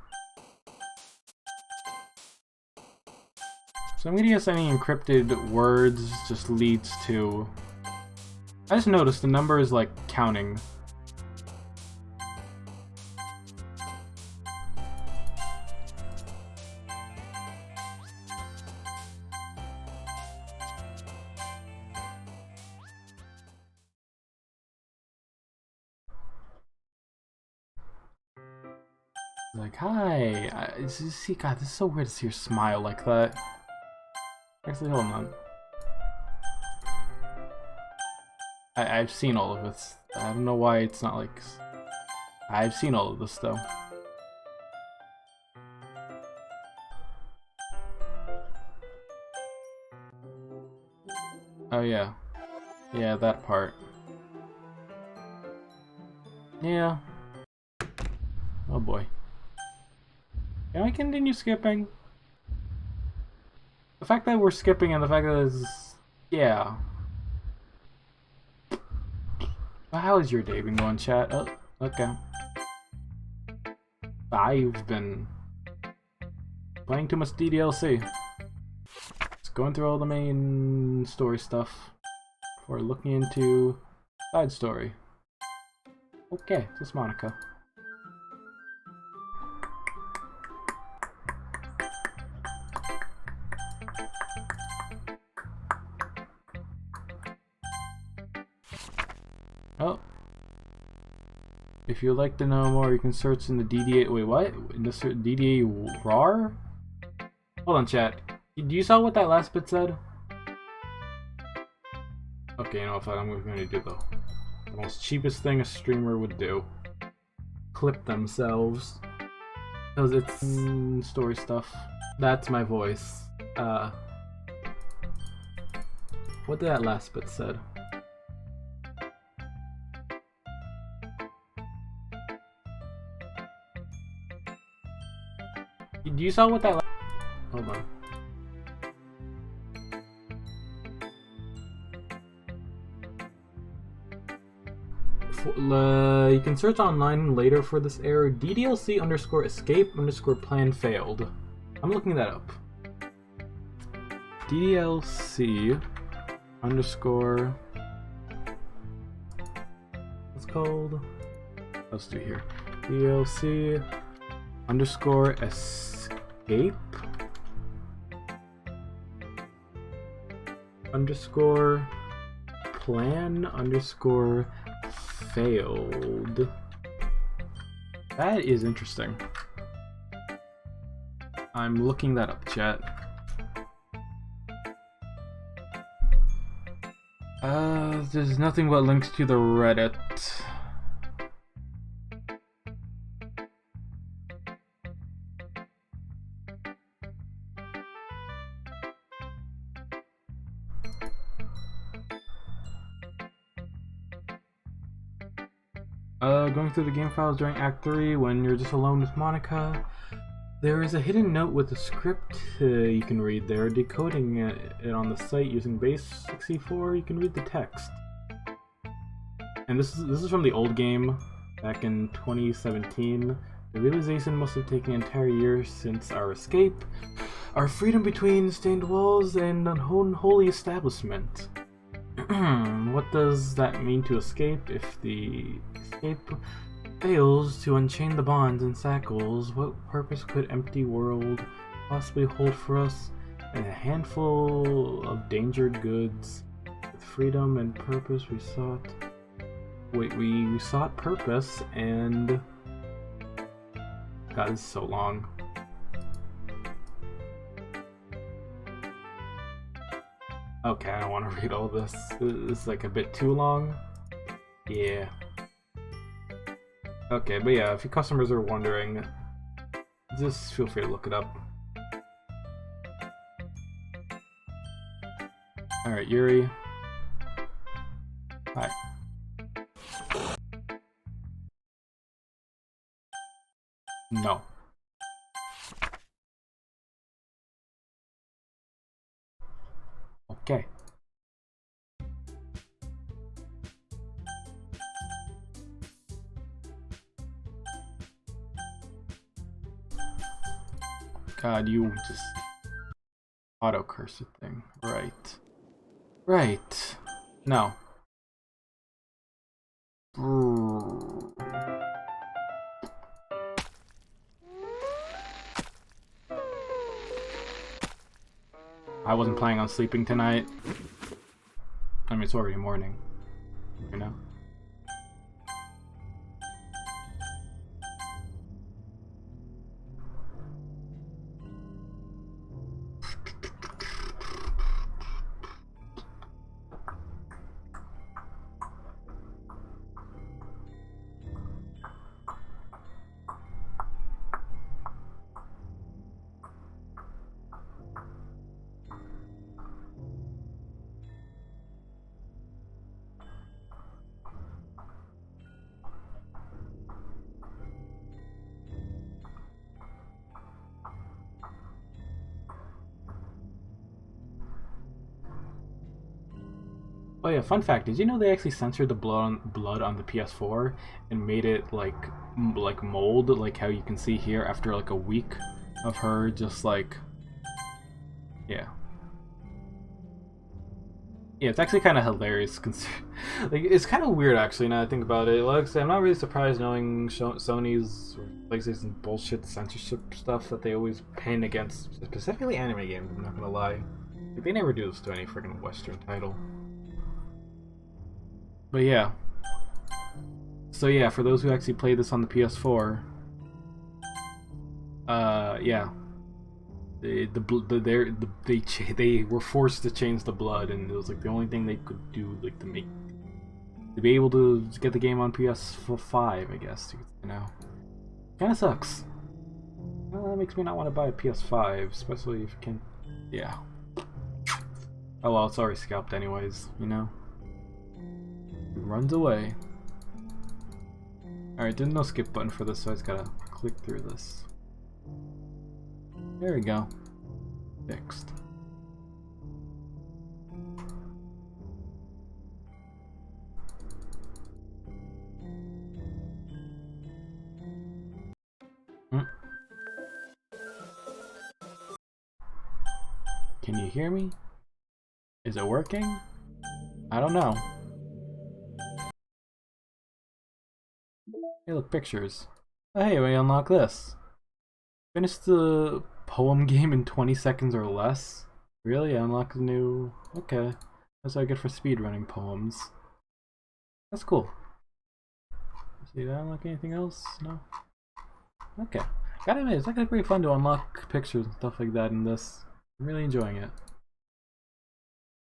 So I'm gonna guess any encrypted words just leads to... I just noticed the number is like counting. Like, hi. See, God, this is so weird to see her smile like that. Actually, hold on. I've seen all of this. I don't know why it's not like... I've seen all of this, though. Oh, yeah. Yeah, that part. Yeah. Oh, boy. Can I continue skipping? The fact that we're skipping and the fact that it's... Yeah. Well, how is your day been going, chat? Oh, okay. I've been playing too much DDLC. Just going through all the main story stuff before looking into side story. Okay, just Monica. Oh. If you'd like to know more, you can search in the DDA... Wait, what? In the DDA RAR? Hold on, chat. Do you saw what that last bit said? Okay, you know what I'm going to do, though. The most cheapest thing a streamer would do. Clip themselves. Because it's story stuff. That's my voice. What did that last bit said? Do you saw what that Hold on. You can search online later for this error. DDLC underscore escape underscore plan failed. I'm looking that up. DDLC underscore. What's called? Let's do here. DDLC underscore escape underscore plan underscore failed. That is interesting. I'm looking that up, chat. There's nothing but links to the Reddit. Going through the game files during Act 3 when you're just alone with Monica. There is a hidden note with a script you can read there. Decoding it on the site using base64, you can read the text. And this is from the old game, back in 2017. The realization must have taken an entire year since our escape. Our freedom between stained walls and unholy establishment. What does that mean to escape? If the escape fails to unchain the bonds and shackles, what purpose could empty world possibly hold for us? And a handful of endangered goods. With freedom and purpose we sought... Wait, we sought purpose and... God, this is so long. Okay, I don't want to read all this. This is like a bit too long. Yeah. Okay, but yeah, if your customers are wondering, just feel free to look it up. Alright, Yuri. Hi. No. Okay. God, you just auto curse a thing. Right. Right. No. I wasn't planning on sleeping tonight. I mean, it's already morning, you know? Oh yeah, fun fact, did you know they actually censored the blood on the PS4 and made it like mold, like how you can see here after like a week of her just like... Yeah. Yeah, it's actually kind of hilarious. Like, it's kind of weird actually now I think about it. Like I say, I'm not really surprised knowing Sony's or PlayStation bullshit censorship stuff that they always pin against, specifically anime games, I'm not gonna lie. Like, they never do this to any freaking Western title. But yeah. So yeah, for those who actually played this on the PS4, yeah, they were forced to change the blood, and it was like the only thing they could do, like to be able to get the game on PS5, I guess. You know, kind of sucks. Well, that makes me not want to buy a PS5, especially if you can. Yeah. Oh well, it's already scalped anyways, you know. He runs away. Alright, there's no skip button for this, so I just gotta click through this. There we go. Fixed. Can you hear me? Is it working? I don't know. Hey, look, pictures. Oh, hey, we unlock this. Finish the poem game in 20 seconds or less? Really? Unlock the new... Okay. That's what I get for speedrunning poems. That's cool. See, did I unlock anything else? No? Okay. Gotta admit, it's actually pretty fun to unlock pictures and stuff like that in this. I'm really enjoying it.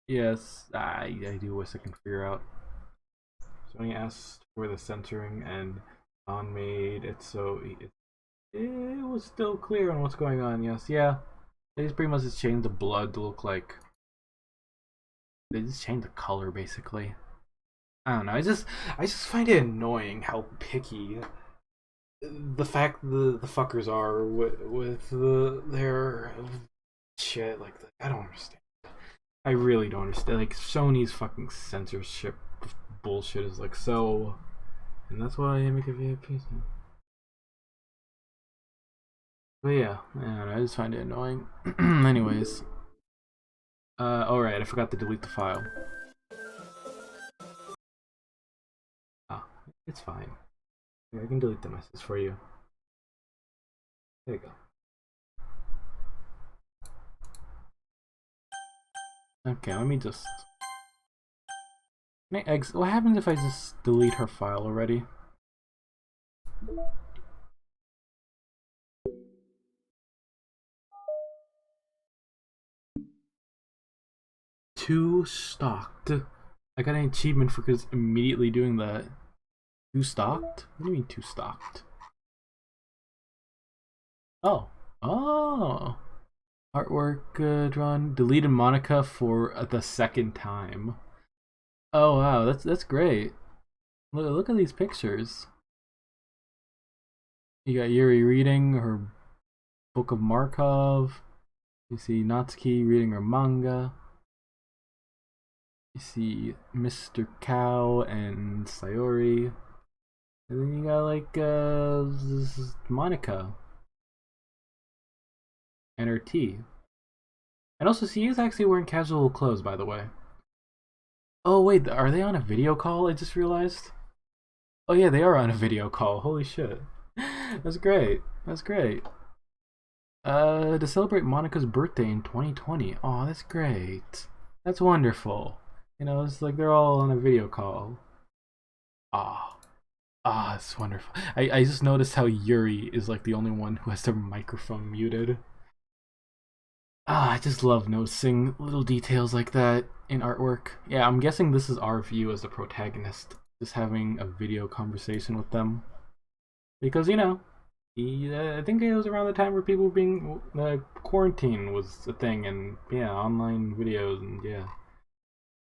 Yes, I do wish I can figure out. So when you asked for the censoring and on made it so it was still clear on what's going on. Yes, yeah. They just pretty much just changed the blood to look like. They just changed the color basically. I don't know. I just find it annoying how picky the fact the fuckers are with their shit like that. I don't understand. I really don't understand. Like Sony's fucking censorship bullshit is like so, and that's why I make a VIP. But yeah, I don't know, I just find it annoying. Anyways, alright, I forgot to delete the file. Ah, it's fine. Here, I can delete the message for you. There you go. Okay, let me just... What happens if I just delete her file already? Too stocked. I got an achievement for just immediately doing that. Too stocked? What do you mean too stocked? Oh. Oh. Artwork drawn. Deleted Monica for the second time. Oh wow, that's great. Look at these pictures. You got Yuri reading her Book of Markov. You see Natsuki reading her manga. You see Mr. Cow and Sayori. And then you got like Monica and her tea. And also she is actually wearing casual clothes, by the way. Oh wait, are they on a video call? I just realized. Oh yeah, they are on a video call. Holy shit. That's great. That's great. To celebrate Monica's birthday in 2020. Oh, that's great. That's wonderful. You know, it's like they're all on a video call. Ah. Ah, it's wonderful. I just noticed how Yuri is like the only one who has their microphone muted. Ah, I just love noticing little details like that in artwork. Yeah, I'm guessing this is our view as the protagonist, just having a video conversation with them. Because, you know, I think it was around the time where people being quarantine was a thing, and yeah, online videos, and yeah.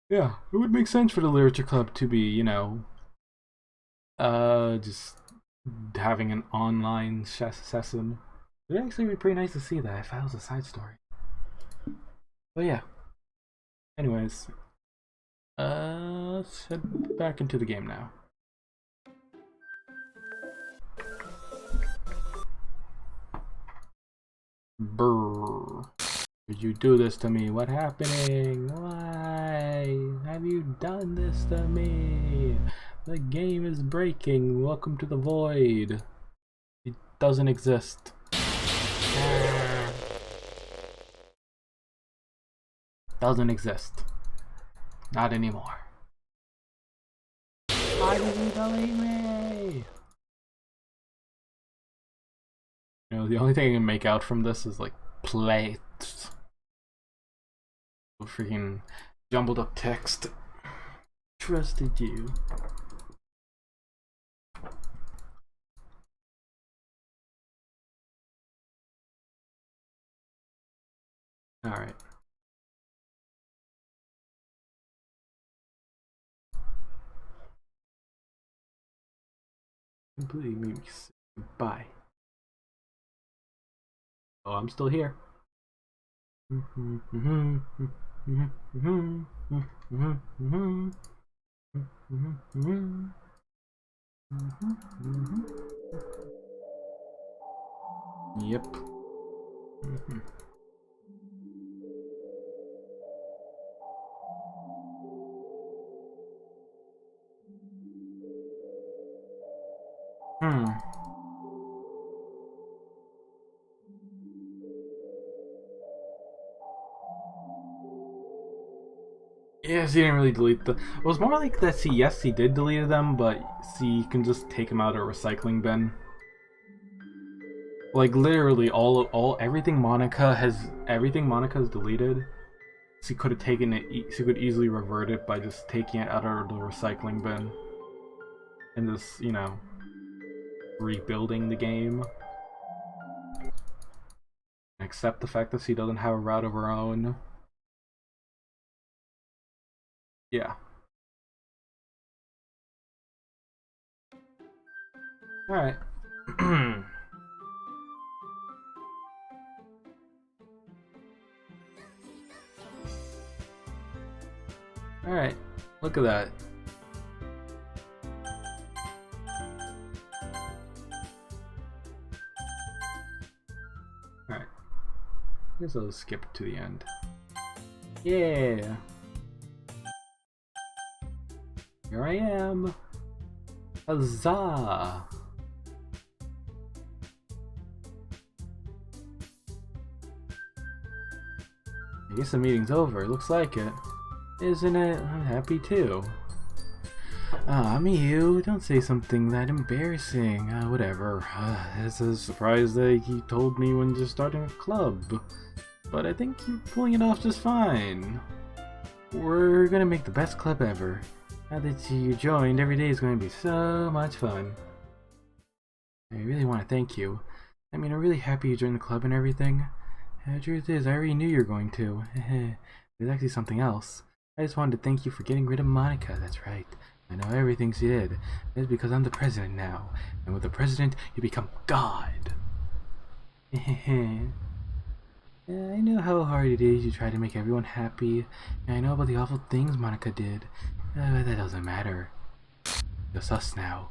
Yeah, it would make sense for the literature club to be, you know, just having an online session. It would actually be pretty nice to see that if that was a side story. But yeah. Anyways, let's head back into the game now. Brrr. Did you do this to me? What happening? Why have you done this to me? The game is breaking. Welcome to the void. It doesn't exist. Doesn't exist. Not anymore. Why did you delete me? You know, the only thing I can make out from this is like plates. Freaking jumbled up text. Trusted you. Alright. Completely made me say goodbye. Oh, I'm still here. Yep. Yes, he didn't really delete the. It was more like that. See, yes, he did delete them, but see, you can just take them out of a recycling bin. Like literally, everything Monica has deleted. She could have taken it. She could easily revert it by just taking it out of the recycling bin, and just rebuilding the game. Accept the fact that she doesn't have a route of her own. Yeah. Alright. Alright. Look at that. Alright. I guess I'll skip to the end. Yeah. Here I am. Huzzah! I guess the meeting's over. Looks like it. Isn't it? I'm happy too. Ah, Miyu, don't say something that embarrassing. Whatever. It's a surprise that he told me when just starting a club. But I think you're pulling it off just fine. We're gonna make the best club ever. Now that you joined, every day is going to be so much fun. I really want to thank you. I mean, I'm really happy you joined the club and everything. The truth is, I already knew you were going to. There's actually something else. I just wanted to thank you for getting rid of Monica. That's right. I know everything she did. It's because I'm the president now. And with the president, you become God. I know how hard it is. You try to make everyone happy. And I know about the awful things Monica did. But that doesn't matter. Just us now.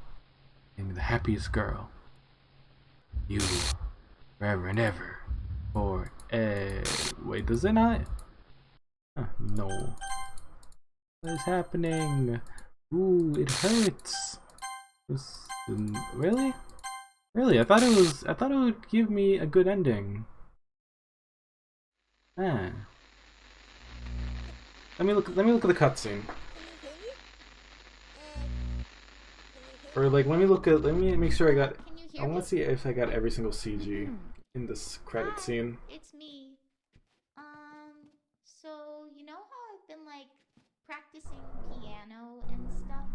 And the happiest girl. You. Forever and ever. For wait, does it not? No. What is happening? Ooh, it hurts. Really? Really? I thought it would give me a good ending. Let me look at the cutscene. Or like, let me make sure I got. I want to see if I got every single CG in this credit scene. It's me. So you know how I've been like practicing piano and stuff,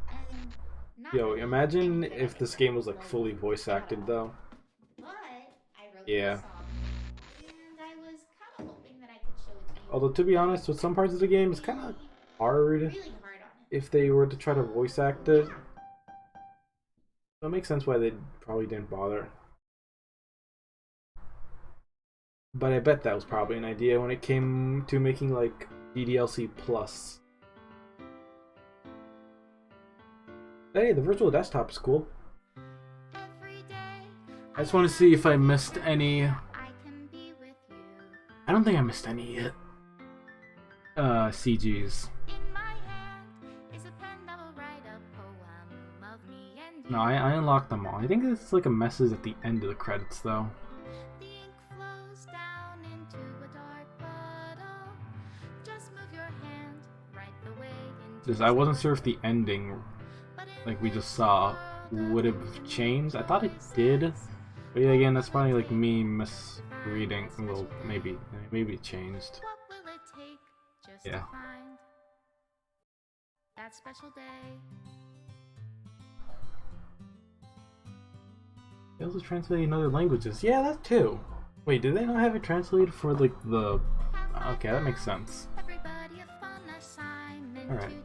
and not Yo, really imagine thinking that I if can this like game was like play fully voice acted though. But I wrote Yeah. this song, and I was kind of hoping that I could show it to you. Although to be honest, with some parts of the game, it's kind of hard Really hard on it. if they were to try to voice act it. So it makes sense why they probably didn't bother. But I bet that was probably an idea when it came to making like DDLC Plus. Hey, the virtual desktop is cool. I just want to see if I missed any. I don't think I missed any yet. CGs. No, I unlocked them all. I think it's like a message at the end of the credits though. Just I wasn't sure if the ending, like we just saw, would have changed. I thought it did. But yeah, again, that's probably like me misreading. Well, maybe it changed. Yeah. That special day. They also translated in other languages. Yeah, that too. Wait, did they not have it translated for like the? Okay, that makes sense. All right.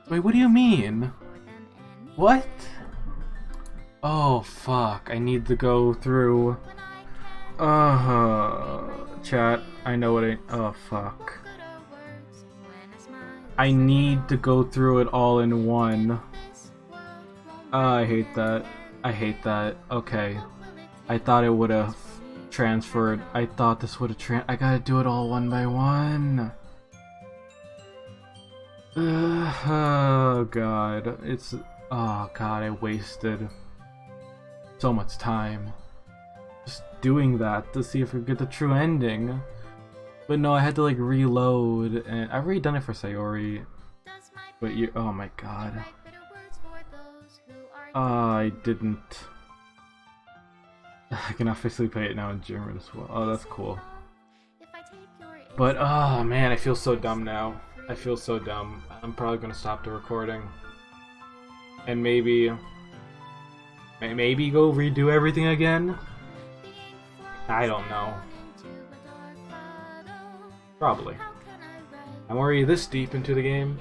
Wait, what do you mean? What? Oh fuck! I need to go through. Chat. I know what I. Oh fuck. I need to go through it all in one. I hate that. I hate that. Okay. I thought it would have transferred. I thought this would have I gotta do it all one by one. Oh god, it's... Oh god, I wasted so much time just doing that to see if we get the true ending. But no, I had to like reload, and I've already done it for Sayori. But you... Oh my god. I didn't... I can officially play it now in German as well. Oh, that's cool. But, oh man, I feel so dumb now. I feel so dumb. I'm probably gonna stop the recording. And maybe go redo everything again? I don't know. Probably. I'm already this deep into the game.